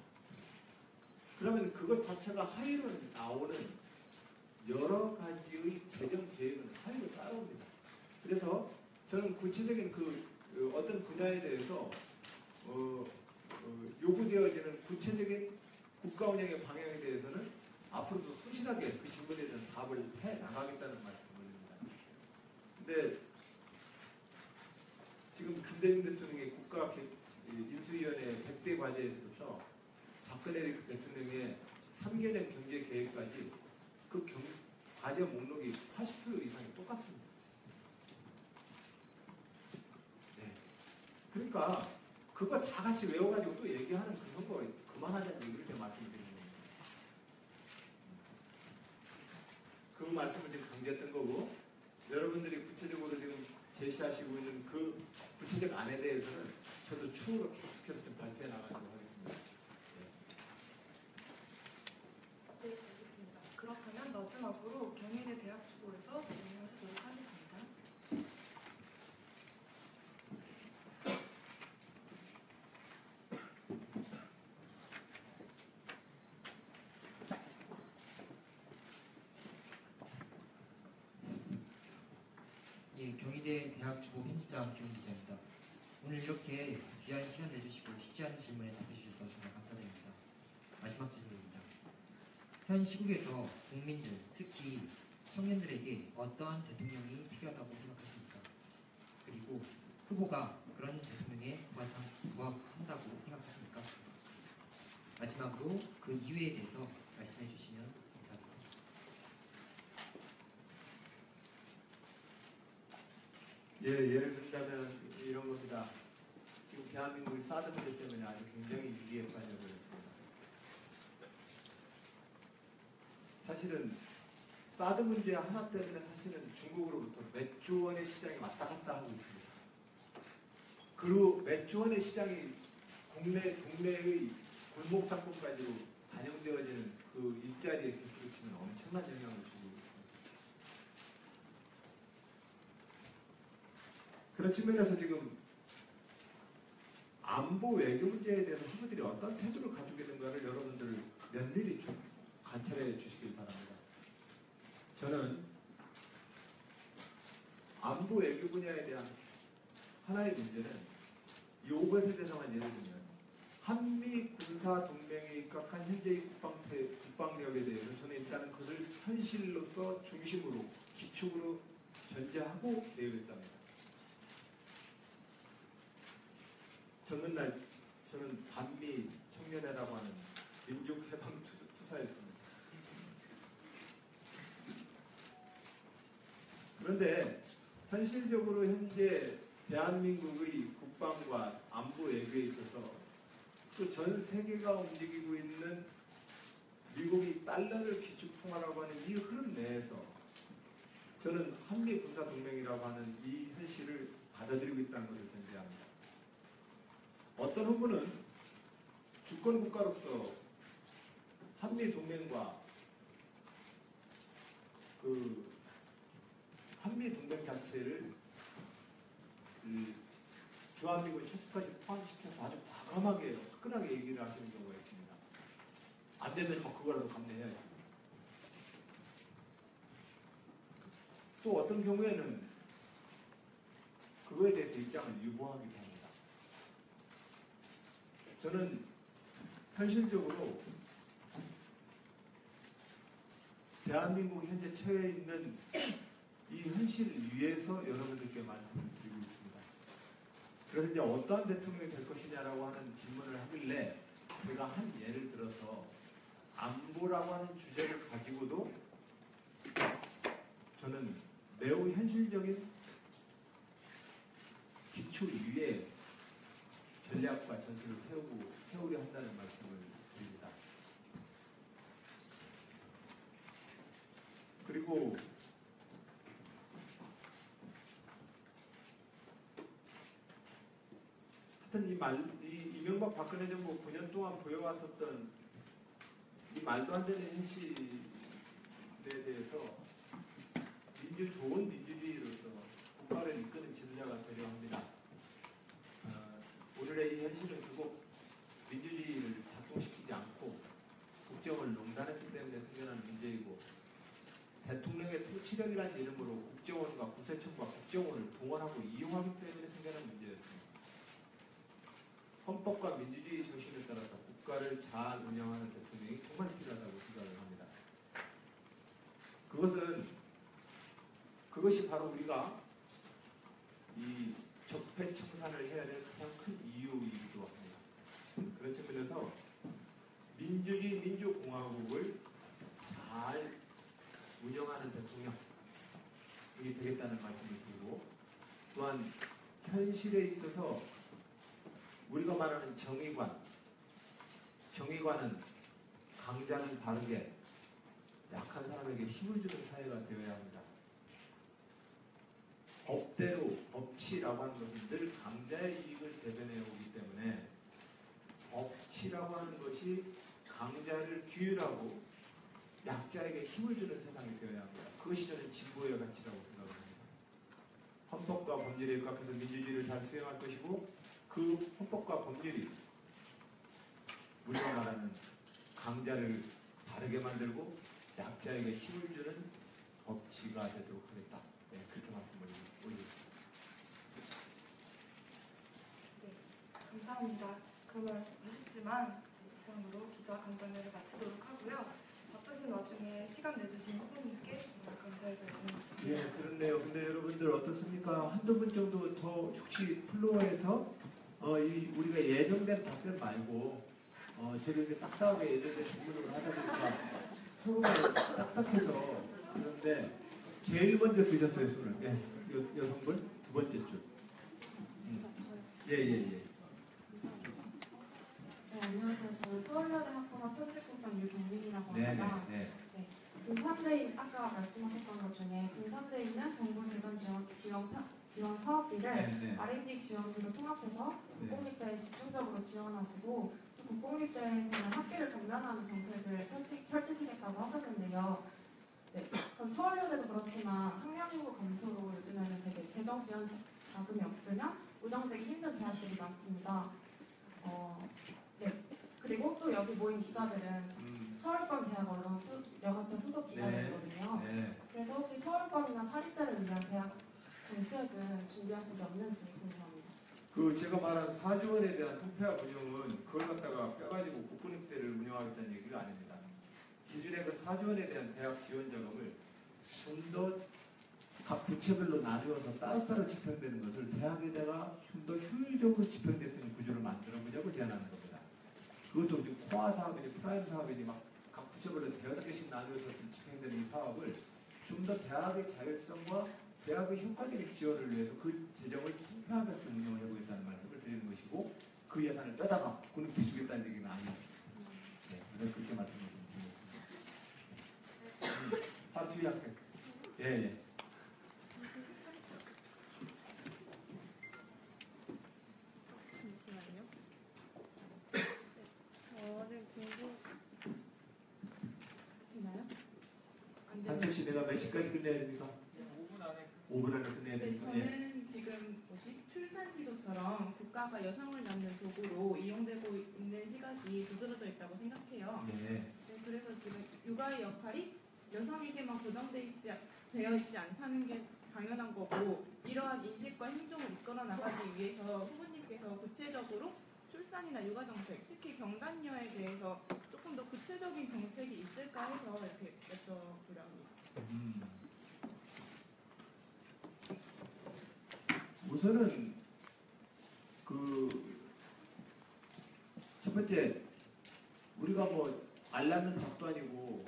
그러면 그것 자체가 하위로 나오는 여러 가지의 재정 계획은 하위로 따라옵니다. 그래서 저는 구체적인 어떤 분야에 대해서 요구되어지는 구체적인 국가 운영의 방향에 대해서는 앞으로도 성실하게 그 질문에 대한 답을 해 나가겠다는 말씀을 드립니다. 근데 지금 김대중 대통령의 국가 인수위원회 100대 과제에서부터 박근혜 대통령의 3개년 경제 계획까지 그 과제 목록이 80% 이상이 똑같습니다. 네. 그러니까 그거 다 같이 외워가지고 또 얘기하는 그 선거 그만하자는 얘기를 때 말씀드리는 겁니다. 그 말씀을 지금 강조했던 거고, 여러분들이 구체적으로 지금 제시하시고 있는 그 구체적 안에 대해서는 저도 추후로 계속해서 좀 발표해 나가도록 하겠습니다. 네, 알겠습니다. 그렇다면 마지막으로 경희대 대학 주보에서 질문하시도록 하겠습니다. 예, 경희대 대학주보 편집장 기훈 기자입니다. 오늘 이렇게 귀한 시간 내주시고 쉽지 않은 질문에 답해주셔서 정말 감사드립니다. 마지막 질문입니다. 현 시국에서 국민들, 특히 청년들에게 어떠한 대통령이 필요하다고 생각하십니까? 그리고 후보가 그런 대통령에 부합한다고 생각하십니까? 마지막으로 그 이유에 대해서 말씀해 주시면 감사하겠습니다. 예, 예를 든다면 이런 겁니다. 지금 대한민국이 사드 문제 때문에 아주 굉장히 위기에 빠져버렸습니다. 사실은 사드 문제 하나 때문에 사실은 중국으로부터 몇 조 원의 시장이 왔다 갔다 하고 있습니다. 그리고 몇 조 원의 시장이 국내의 골목 상권까지로 반영되어지는 그 일자리의 개수를 치면 엄청난 영향을 주고 있습니다. 그런 측면에서 지금 안보 외교 문제에 대해서 후보들이 어떤 태도를 가지고 있는가를 여러분들 면밀히 좀 관찰해 주시길 바랍니다. 저는 안보 외교 분야에 대한 하나의 문제는 이것에 대해서만 예를 들면 한미 군사 동맹에 입각한 현재의 국방력에 대해서 저는 일단은 그것을 현실로서 중심으로 기축으로 전제하고 계획을 짭니다. 전날 저는 반미 청년회라고 하는 민족해방투사였습니다. 그런데 현실적으로 현재 대한민국의 국방과 안보 외교에 있어서 또 전 세계가 움직이고 있는 미국이 달러를 기축통화라고 하는 이 흐름 내에서 저는 한미 군사 동맹이라고 하는 이 현실을 받아들이고 있다는 것을 전제합니다. 어떤 후보는 주권 국가로서 한미 동맹과 그 한미 동맹 자체를 주한미군 철수까지 포함시켜서 아주 과감하게 화끈하게 얘기를 하시는 경우가 있습니다. 안 되면 뭐 그거라도 감내해야지. 또 어떤 경우에는 그거에 대해서 입장을 유보하기도 합니다. 저는 현실적으로 대한민국 현재 처해 있는 이 현실을 위해서 여러분들께 말씀을 드리고 있습니다. 그래서 이제 어떠한 대통령이 될 것이냐라고 하는 질문을 하길래 제가 한 예를 들어서 안보라고 하는 주제를 가지고도 저는 매우 현실적인 기초 위에 전략과 전술을 세우려 한다는 말씀을 드립니다. 그리고 하여튼 이 이명박 박근혜 정부 9년 동안 보여왔었던 이 말도 안 되는 현실에 대해서 좋은 민주주의로서 국가를 이끄는 지도자가 되려 합니다. 오늘의 이 현실은 결국 민주주의를 작동시키지 않고 국정을 농단했기 때문에 생겨난 문제이고 대통령의 통치력이라는 이름으로 국정원과 구세청과 국정원을 동원하고 이용하기 때문에 생겨난 문제였습니다. 헌법과 민주주의 정신에 따라서 국가를 잘 운영하는 대통령이 정말 필요하다고 생각을 합니다. 그것이 바로 우리가 이 적폐청산을 해야 될 가장 큰 이유이기도 합니다. 그런 측면에서 민주주의 민주공화국을 잘 운영하는 대통령이 되겠다는 말씀을 드리고 또한 현실에 있어서 우리가 말하는 정의관은 강자는 바르게 약한 사람에게 힘을 주는 사회가 되어야 합니다. 법대로 법치라고 하는 것은 늘 강자의 이익을 대변해 오기 때문에 법치라고 하는 것이 강자를 규율하고 약자에게 힘을 주는 세상이 되어야 합니다. 그것이 저는 진보의 가치라고 생각을 합니다. 헌법과 법률에 입각해서 민주주의를 잘 수행할 것이고 그 헌법과 법률이 우리가 말하는 강자를 바르게 만들고 약자에게 힘을 주는 법치가 되도록 하겠다. 네, 그렇게 말씀을 올리겠습니다. 네, 감사합니다. 그러면 아쉽지만 이상으로 기자 간담회를 마치도록 하고요. 바쁘신 와중에 시간 내주신 후보님께 정말 감사의 말씀 드립니다. 예, 그렇네요. 근데 여러분들 어떻습니까? 한두 분 정도 더 혹시 플로어에서 우리가 예정된 답변 말고 저기 이렇게 딱딱하게 예정된 질문을 하다 보니까 서로가 딱딱해서 그런데 제일 먼저 드셨어요, 술을. 예, 여성분 두 번째 줄. 예. 네, 안녕하세요. 저는 서울여대 학부사 편집국장 유경민이라고 합니다. 네. 군산대인 아까 말씀하셨던 것 중에 군산대인은 정부 재정 지원 사업비를 R&D 지원비로 통합해서 국공립대에 집중적으로 지원하시고 또 국공립대에서는 학비를 감면하는 정책을 펼치시겠다고 하셨는데요. 네, 그럼 서울여대도 그렇지만 학령 인구 감소로 요즘에는 되게 재정 지원 자금이 없으면 운영되기 힘든 대학들이 많습니다. 네. 그리고 또 여기 모인 기자들은 서울권 대학 언론 연합회 소속 기자들이거든요. 네. 그래서 혹시 서울권이나 사립대를 위한 대학 정책은 준비하신 게 없는지 궁금합니다. 제가 말한 4조 원에 대한 통폐합 운영은 그걸 갖다가 빼가지고 국공립대를 운영하겠다는 얘기가 아닙니다. 기존의 그 4조 원에 대한 대학 지원 자금을 좀 더 각 부처별로 나누어서 따로따로 집행되는 것을 대학에다가 좀 더 효율적으로 집행될 수 있는 구조를 만들어 보자고 제안하는 겁니다. 그것도 이제 코어 사업이니 프라임 사업이니 막 각 부처별로 6개씩 나누어서 집행되는 이 사업을 좀 더 대학의 자율성과 대학의 효과적인 지원을 위해서 그 재정을 평화가서 운영을 해보겠다는 말씀을 드리는 것이고 그 예산을 떼다가 국군한테 주겠다는 얘기는 아니었습니다. 네, 그래서 그렇게 말씀을 드리겠습니다. 바로 주희 학생. 예, 예. 잠시만요. 저는 되나요? 안 되나요? 상철 씨 내가 몇 시까지 끝내야 됩니까? 5분 안에 5분 안에 끝내야 네, 됩니까? 예. 저는 지금 출산 지도처럼 국가가 여성을 낳는 도구로 이용되고 있는 시각이 두드러져 있다고 생각해요. 네. 네, 그래서 지금 육아의 역할이 여성에게만 되어 있지 않다는 게 당연한 거고 이러한 인식과 행동을 이끌어 나가기 위해서 후보님께서 구체적으로 출산이나 육아 정책, 특히 경단녀에 대해서 조금 더 구체적인 정책이 있을까 해서 이렇게 여쭤보려 합니다. 우선은 첫 번째 우리가 뭐 알 낳는 닭도 아니고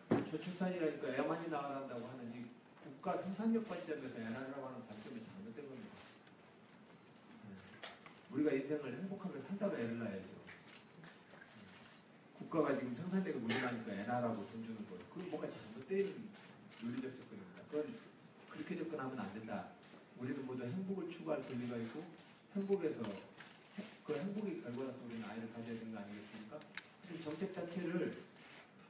저출산이라니까 애 많이 낳아난다고 하는 이 국가 생산력 관점에서 애 낳으라고 하는 관점이 잘못된 겁니다. 우리가 인생을 행복하게 살다가 애를 낳아야죠. 국가가 지금 생산력이 모자라니까 애 낳으라고 돈 주는 거예요. 그건 뭔가 잘못된 윤리적 접근입니다. 그건 그렇게 접근하면 안 된다. 우리는 모두 행복을 추구할 권리가 있고 행복에서 그 행복의 결과로서 우리는 아이를 가져야 되는 거 아니겠습니까? 정책 자체를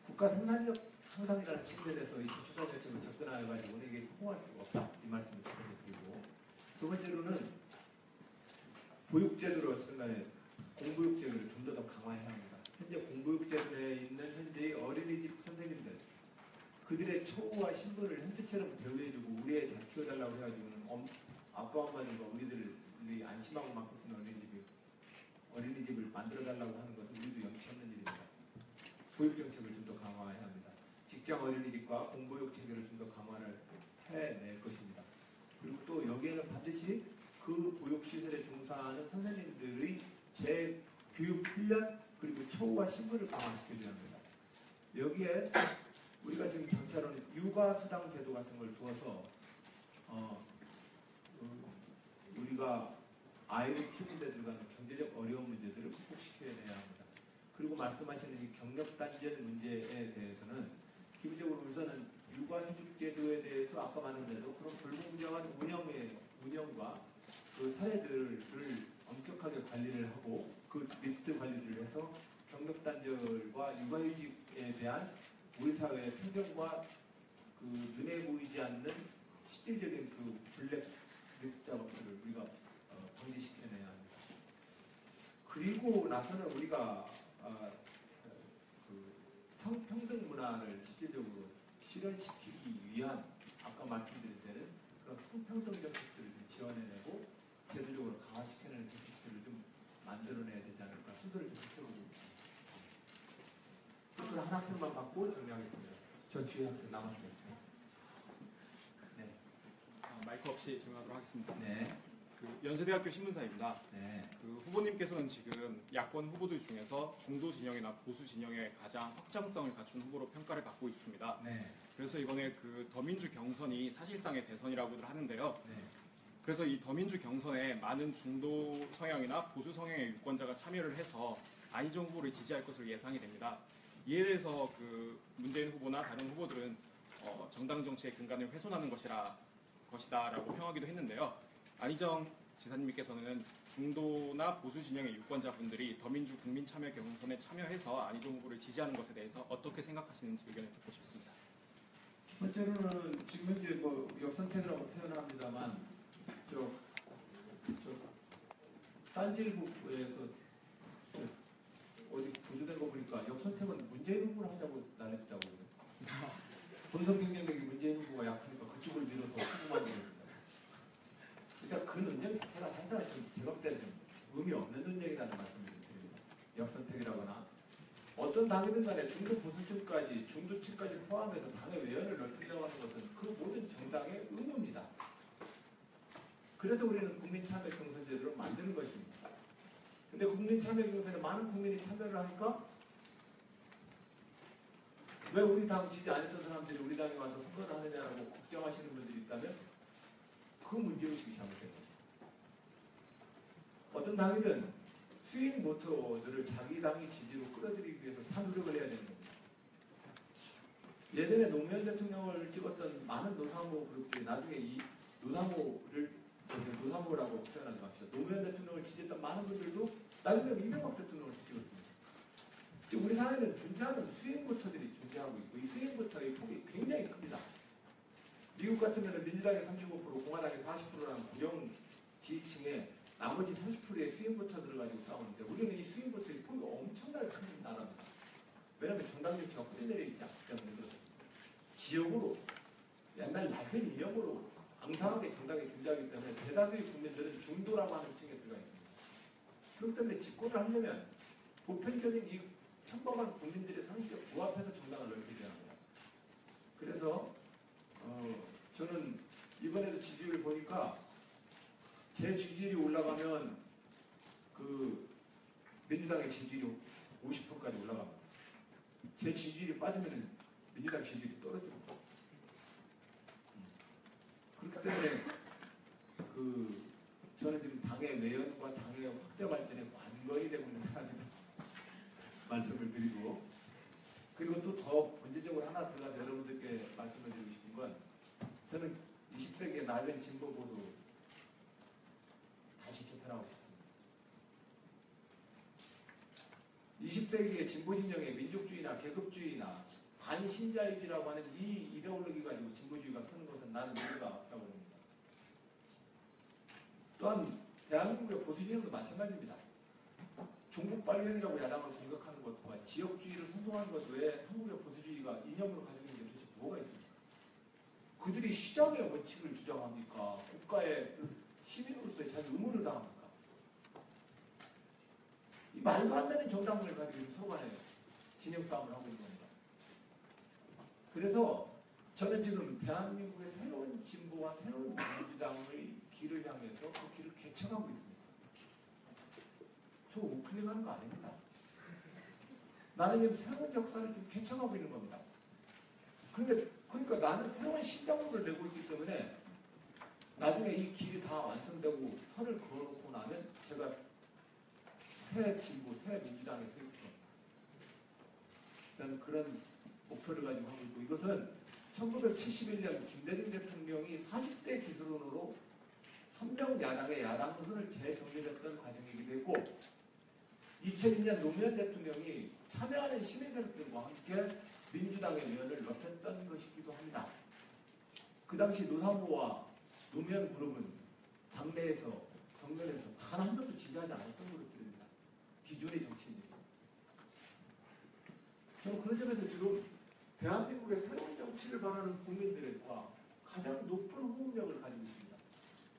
국가 생산력 향상이라는 측면에서 이 저출산 정책을 접근해가지고는 이게 성공할 수가 없다. 이 말씀을 첫 번째 드리고 두 번째로는 보육제도를 어쨌든 간에 공보육제도를 좀 더 강화해야 합니다. 현재 공보육제도에 있는 현재의 어린이집 선생님들 그들의 처우와 신분을 현재처럼 대우해주고 우리 애 잘 키워달라고 해가지고는 아빠 엄마들과 우리들이 안심하고 맡고 쓰는 어린이집을 만들어달라고 하는 것은 우리도 염치 없는 일입니다. 보육정책을 좀 더 강화해야 합니다. 직장 어린이집과 공보육 체계를 좀 더 강화를 해낼 것입니다. 그리고 또 여기에는 반드시 그 보육시설에 종사하는 선생님들의 재교육 훈련 그리고 처우와 신분을 강화시켜줘야 합니다. 여기에 우리가 지금 장차로는 육아수당 제도 같은 걸 두어서 우리가 아이를 키우는 데 들어가는 경제적 어려운 문제들을 극복시켜야 합니다. 그리고 말씀하시는 이 경력단절 문제에 대해서는 기본적으로 우선은 육아휴직제도에 대해서 아까 말한 대로 그런 불공정한 운영과 그 사례들을 엄격하게 관리를 하고 그 리스트 관리를 해서 경력단절과 육아휴직에 대한 우리 사회의 편견과 그 눈에 보이지 않는 실질적인 그 블랙 리스트 작업들을 우리가 방지시켜내야 합니다. 그리고 나서는 우리가 그 성평등 문화를 실질적으로 실현시키기 위한 아까 말씀드린 데는 그런 성평등 정책들을 좀 지원해내고 제도적으로 강화시켜내는 정책들을 좀 만들어내야 되지 않을까 순서를 좀 해보고 있습니다. 그걸 한 학생만 받고 정리하겠습니다. 저 뒤에 학생 남았어요. 네. 마이크 없이 질문하도록 하겠습니다. 네. 연세대학교 신문사입니다. 네. 후보님께서는 지금 야권 후보들 중에서 중도 진영이나 보수 진영의 가장 확장성을 갖춘 후보로 평가를 받고 있습니다. 네. 그래서 이번에 그 더민주 경선이 사실상의 대선이라고들 하는데요. 네. 그래서 이 더민주 경선에 많은 중도 성향이나 보수 성향의 유권자가 참여를 해서 안희정 후보를 지지할 것으로 예상이 됩니다. 이에 대해서 그 문재인 후보나 다른 후보들은 정당 정치의 근간을 훼손하는 것이다라고 평하기도 했는데요. 안희정 지사님께서는 중도나 보수 진영의 유권자분들이 더민주 국민참여 경선에 참여해서 안희정 후보를 지지하는 것에 대해서 어떻게 생각하시는지 의견을 듣고 싶습니다. 첫 번째로는 지금 현재 뭐 역선택이라고 표현합니다만 딴지일보에서 어디 보도된 거 보니까 역선택은 문재인 후보를 하자고 난립다고 그래요. 본선 경쟁력이 문재인 후보가 약하니까 그쪽을 밀어서 후보만 되겠다. 그러니까 그 논쟁 자체가 사실은 좀 제가 볼 때는 좀 의미 없는 논쟁이라는 말씀을 드립니다. 역선택이라거나 어떤 당이든 간에 중도 보수층까지 중도층까지 포함해서 당의 외연을 넓히려고 하는 것은 그 모든 정당의 의무입니다. 그래서 우리는 국민참여 경선제도를 만드는 것입니다. 근데 국민참여 경선에 많은 국민이 참여를 하니까 왜 우리 당 지지 안 했던 사람들이 우리 당에 와서 선거를 하느냐라고 걱정하시는 분들이 있다면 그 문제의식이 잘못된 겁니다. 어떤 당이든 스윙 보터들을 자기 당의 지지로 끌어들이기 위해서 다 노력을 해야 되는 겁니다. 예전에 노무현 대통령을 찍었던 많은 노사모 그룹들이 나중에 이 노사모라고 표현하지 맙시다. 노무현 대통령을 지지했던 많은 분들도 나중에 이명박 대통령을 찍었습니다. 지금 우리 사회는 존재하는 스윙 보터들이 존재하고 있고 이 스윙 보터의 폭이 굉장히 큽니다. 미국 같으면 민주당이 35%, 공화당이 40%라는 고령 지지층에 나머지 30%의 스윙보터들을 가지고 싸우는데 우리는 이 스윙보터의 폭이 엄청나게 큰 나라입니다. 왜냐하면 정당 정치가 뿌리내려 있지 않기 때문에 그렇습니다. 지역으로 옛날 낡은 이념으로 앙상하게 정당이 존재하기 때문에 대다수의 국민들은 중도라고 하는 층에 들어가 있습니다. 그렇기 때문에 집권을 하려면 보편적인 이 평범한 국민들의 상식에 부합해서 정당을 넓혀야 합니다. 그래서 저는 이번에도 지지율을 보니까 제 지지율이 올라가면 그 민주당의 지지율이 50%까지 올라갑니다. 제 지지율이 빠지면 민주당 지지율이 떨어집니다. 그렇기 때문에 저는 지금 당의 외연과 당의 확대 발전에 관건이 되고 있는 사람이다 말씀을 드리고, 그리고 또 더 본질적으로 하나 들어가서 여러분들께 말씀을 드리고 싶은 건, 저는 20세기의 낡은 진보 보수 다시 재편하고 싶습니다. 20세기의 진보 진영의 민족주의나 계급주의나 반신자유주의라고 하는 이 이데올로기 가지고 진보주의가 서는 것은 나는 의미가 없다고 봅니다. 또한 대한민국의 보수 진영도 마찬가지입니다. 종북 빨갱이라고 야당을 공격하는 것과 지역주의를 선동하는 것 외에 한국의 보수주의가 이념으로 가지고 있는 게 도대체 뭐가 있습니까? 그들이 시장의 원칙을 주장합니까? 국가의 시민으로서의 자기 의무를 다합니까? 이 말도 안 되는 정당을 가지고 서로 간에 진영 싸움을 하고 있는 겁니다. 그래서 저는 지금 대한민국의 새로운 진보와 새로운 민주당의 길을 향해서 그 길을 개척하고 있습니다. 저 우클릭하는 거 아닙니다. 나는 지금 새로운 역사를 지금 개척하고 있는 겁니다. 그러니까 나는 새로운 신작물을 내고 있기 때문에 나중에 이 길이 다 완성되고 선을 그어놓고 나면 제가 새 진보, 새 민주당에 서 있을 겁니다. 저는 그런 목표를 가지고 하고 있고, 이것은 1971년 김대중 대통령이 40대 기술론으로 선명 야당의 야당 노선을 재정립했던 과정이기도 했고, 2002년 노무현 대통령이 참여하는 시민세력들과 함께 민주당의 면을 넓혔던 것이기도 합니다. 그 당시 노사모와 노무현 그룹은 당내에서 경선에서 단 한 번도 지지하지 않았던 그룹들입니다. 기존의 정치인들이. 저는 그런 점에서 지금 대한민국의 새로운 정치를 바라는 국민들과 가장 높은 호흡력을 가지고 있습니다.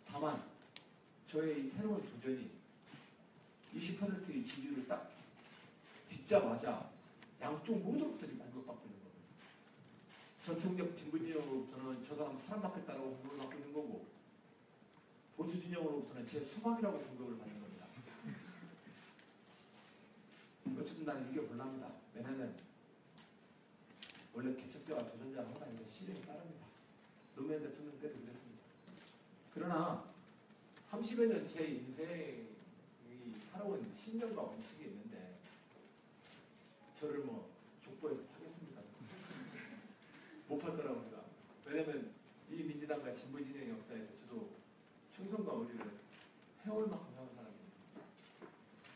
다만 저의 이 새로운 도전이 20%의 지지율을 딱 딛자마자 양쪽 모두로부터 지금 공격받고 있는 겁니다. 전통적 진보 진영으로부터는 저 사람 받겠다라고 공격을 받고 있는 거고, 보수 진영으로부터는 제 수박이라고 공격을 받는 겁니다. 어쨌든 나는 이겨보랍니다. 왜냐하면 원래 개척자와 도전자는 항상 이제 시련이 따릅니다. 노무현 대통령 때도 그랬습니다. 그러나 30여 년 제 인생이 살아온 신념과 원칙이 있는데 저를 족보에서 파겠습니까? 못 팔 거라고 생각합니다. 왜냐하면 이 민주당과 진보 진영의 역사에서 저도 충성과 의리를 해올 만큼 해온 사람입니다.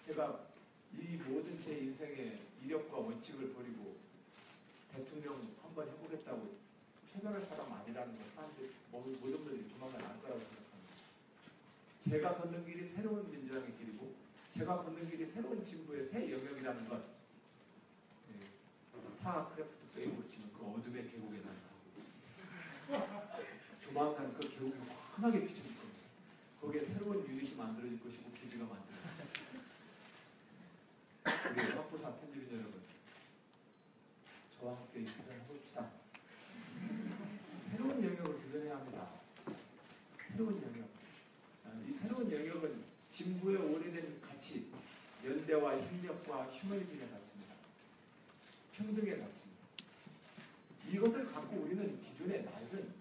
제가 이 모든 제 인생의 이력과 원칙을 버리고 대통령 한번 해보겠다고 퇴변할 사람 아니라는 걸 사람들이 모든 분들이 조만간 알 거라고 생각합니다. 제가 걷는 길이 새로운 민주당의 길이고 제가 걷는 길이 새로운 진보의 새 영역이라는 것, 스타크래프트 게임으로 치면 그 어둠의 계곡에 나는 가고 있습니다. 조만간 그 계곡이 환하게 비춰질 겁니다. 거기에 새로운 유닛이 만들어질 것이고 기지가 만들어질 것입니다. 우리 학부사 편집인 여러분, 저와 함께 이 도전을 해봅시다. 새로운 영역을 도전해야 합니다. 새로운 영역. 이 새로운 영역은 진보의 오래된 가치, 연대와 협력과 휴머니즘의 가치입니다. 평등의 가치입니다. 이것을 갖고 우리는 기존의 낡은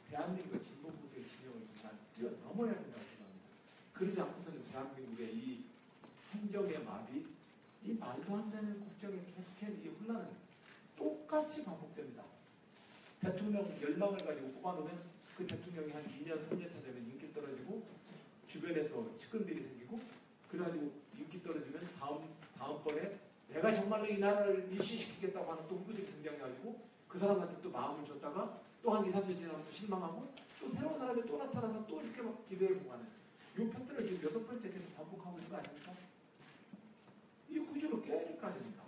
대한민국 진보 보수의 진영을 정말 뛰어넘어야 된다고 생각합니다. 그러지 않고서는 대한민국의 이 행정의 마비, 이 말도 안 되는 국정의 계속해서 이 혼란은 똑같이 반복됩니다. 대통령 10명을 가지고 뽑아놓으면 그 대통령이 한 2년, 3년차 되면 인기 떨어지고 주변에서 측근들이 생기고 그래가지고 인기 떨어지면 다음번에 내가 정말로 이 나라를 일시시키겠다고 하는 또 후보들이 등장해가지고 그 사람한테 또 마음을 줬다가 또 한 2, 3년 지나면 또 실망하고 또 새로운 사람이 또 나타나서 또 이렇게 막 기대를 보고 하는 이 패턴을 지금 6번째 계속 반복하고 있는 거 아닙니까? 이 구조를 깨야 될 거 아닙니까?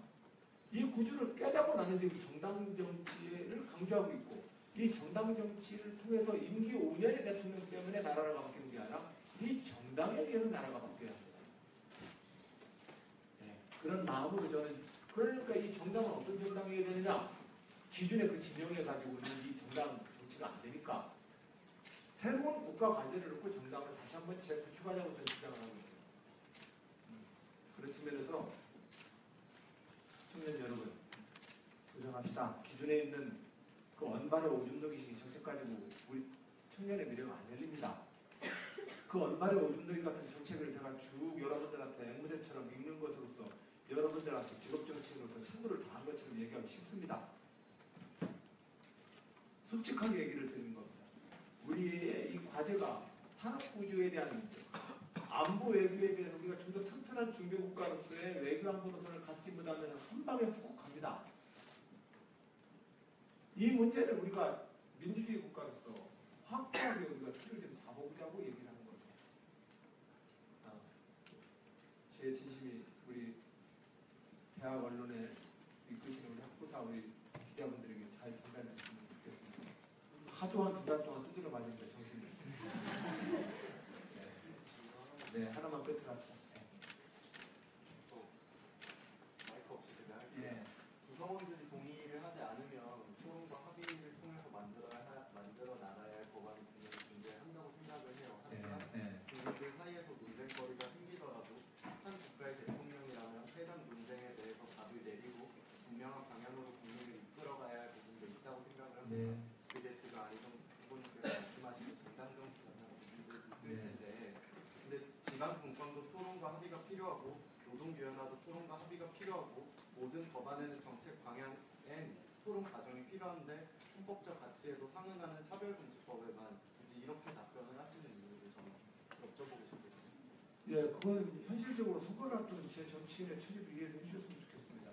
이 구조를 깨자고 나는 지금 정당 정치를 강조하고 있고 이 정당 정치를 통해서 임기 5년의 대통령 때문에 나라가 바뀌는 게 아니라 이 정당에 의해서 나라가 바뀌어야 합니다. 네, 그런 마음으로 저는 그러니까 이 정당은 어떤 정당이어야 되느냐? 기존의 그 진영에 가지고 있는 이 정당 정치가 안 되니까 새로운 국가 과제를 놓고 정당을 다시 한번 재구축하자고 저는 주장을 하고 있습니다. 그런 측면에서 청년 여러분 도전합시다. 기존에 있는 그 언발의 오줌 누기식 정책 가지고 우리 청년의 미래가 안 열립니다. 그 언발의 오줌 누기 같은 정책을 제가 쭉 여러분들한테 앵무새처럼 읽는 것으로서 여러분들한테 직업정치인으로서 참고를 다한 것처럼 얘기하기 싫습니다. 솔직하게 얘기를 드리는 겁니다. 우리의 이 과제가 산업구조에 대한 문제, 안보 외교에 대해서 우리가 좀 더 튼튼한 중개국가로서의 외교 안보 노선을 갖지 못하면 한 방에 훅 갑니다. 이 문제를 우리가 민주주의 국가로서 확고하게 우리가 틀을 좀 잡아보자고 얘기를 하는 겁니다. 제 진심이 우리 대학 언론에 이끄시는 우리 학부사 우리 기자분들에게 잘 전달됐으면 좋겠습니다. 하도 한 2달 동안 두드려 맞으니까 정신이 네, 하나만 끝으로 합시다. 마이크 없이 그냥 예. 구성원들이 동의를 하지 않으면 토론과 합의를 통해서 만들어 나가야 할 법안이 분명히 존재한다고 생각을 해요. 하지만 국민들 사이에서 논쟁거리가 생기더라도 한 국가의 대통령이라면 해당 논쟁에 대해서 답을 내리고 분명한 방향으로 국민을 이끌어가야 할 부분도 있다고 생각을 합니다. 그게 지금 안희정 후보님께서 말씀하신 정당 정치 같은 부분도 있을 텐데 근데 지방 분권도 토론과 합의가 필요하고 노동규현화도 토론과 합의가 필요하고 모든 법안에는 정책 방향엔 토론 과정이 필요한데 헌법적 가치에도 상응하는 차별금지법에만 굳이 이렇게 답변을 하시는 이유를 저는 여쭤보고 싶습니다. 예, 그건 현실적으로 선거를 앞두는 제 정치인의 처지를 이해를 해주셨으면 좋겠습니다.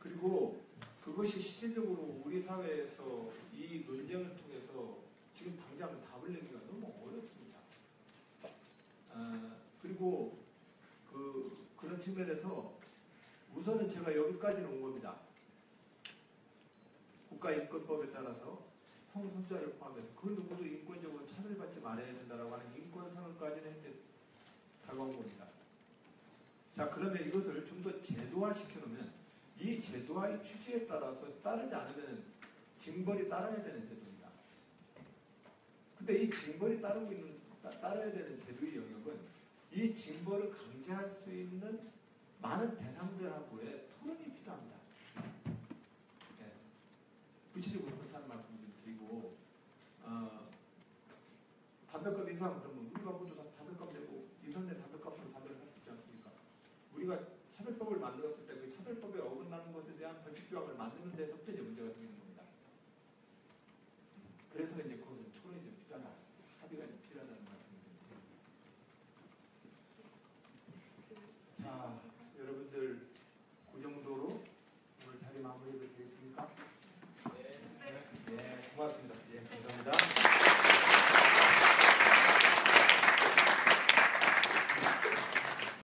그리고 그것이 실질적으로 우리 사회에서 이 논쟁을 통해서 지금 당장 답을 내기가 너무 어렵습니다. 그리고 그런 측면에서 우선은 제가 여기까지는 온 겁니다. 국가인권법에 따라서 성소수자를 포함해서 그 누구도 인권적으로 차별받지 말아야 된다라고 하는 인권선언까지는 현재 다가온 겁니다. 자, 그러면 이것을 좀 더 제도화시켜놓으면 이 제도화의 취지에 따라서 따르지 않으면 징벌이 따라야 되는 제도입니다. 근데 이 징벌이 따라야 되는 제도의 영역은 이 징벌을 강제할 수 있는 많은 대상들하고의 토론이 필요합니다. 네. 구체적으로 그렇다는 말씀을 드리고 담배값 인상 그러면 우리가 모두 다 담배값 내고 인상된 담배값으로 담배를 살 수 있지 않습니까? 우리가 차별법을 만들었을 때 그 차별법에 어긋나는 것에 대한 벌칙 조항을 만드는 데서부터 이제 문제가 생기는 겁니다. 그래서 이제 그것은 토론이 좀 필요하다, 합의가 좀 필요하다는 말씀을 드립니다. 자, 여러분들 그 정도로 오늘 자리 마무리해도 되겠습니까? 네, 고맙습니다.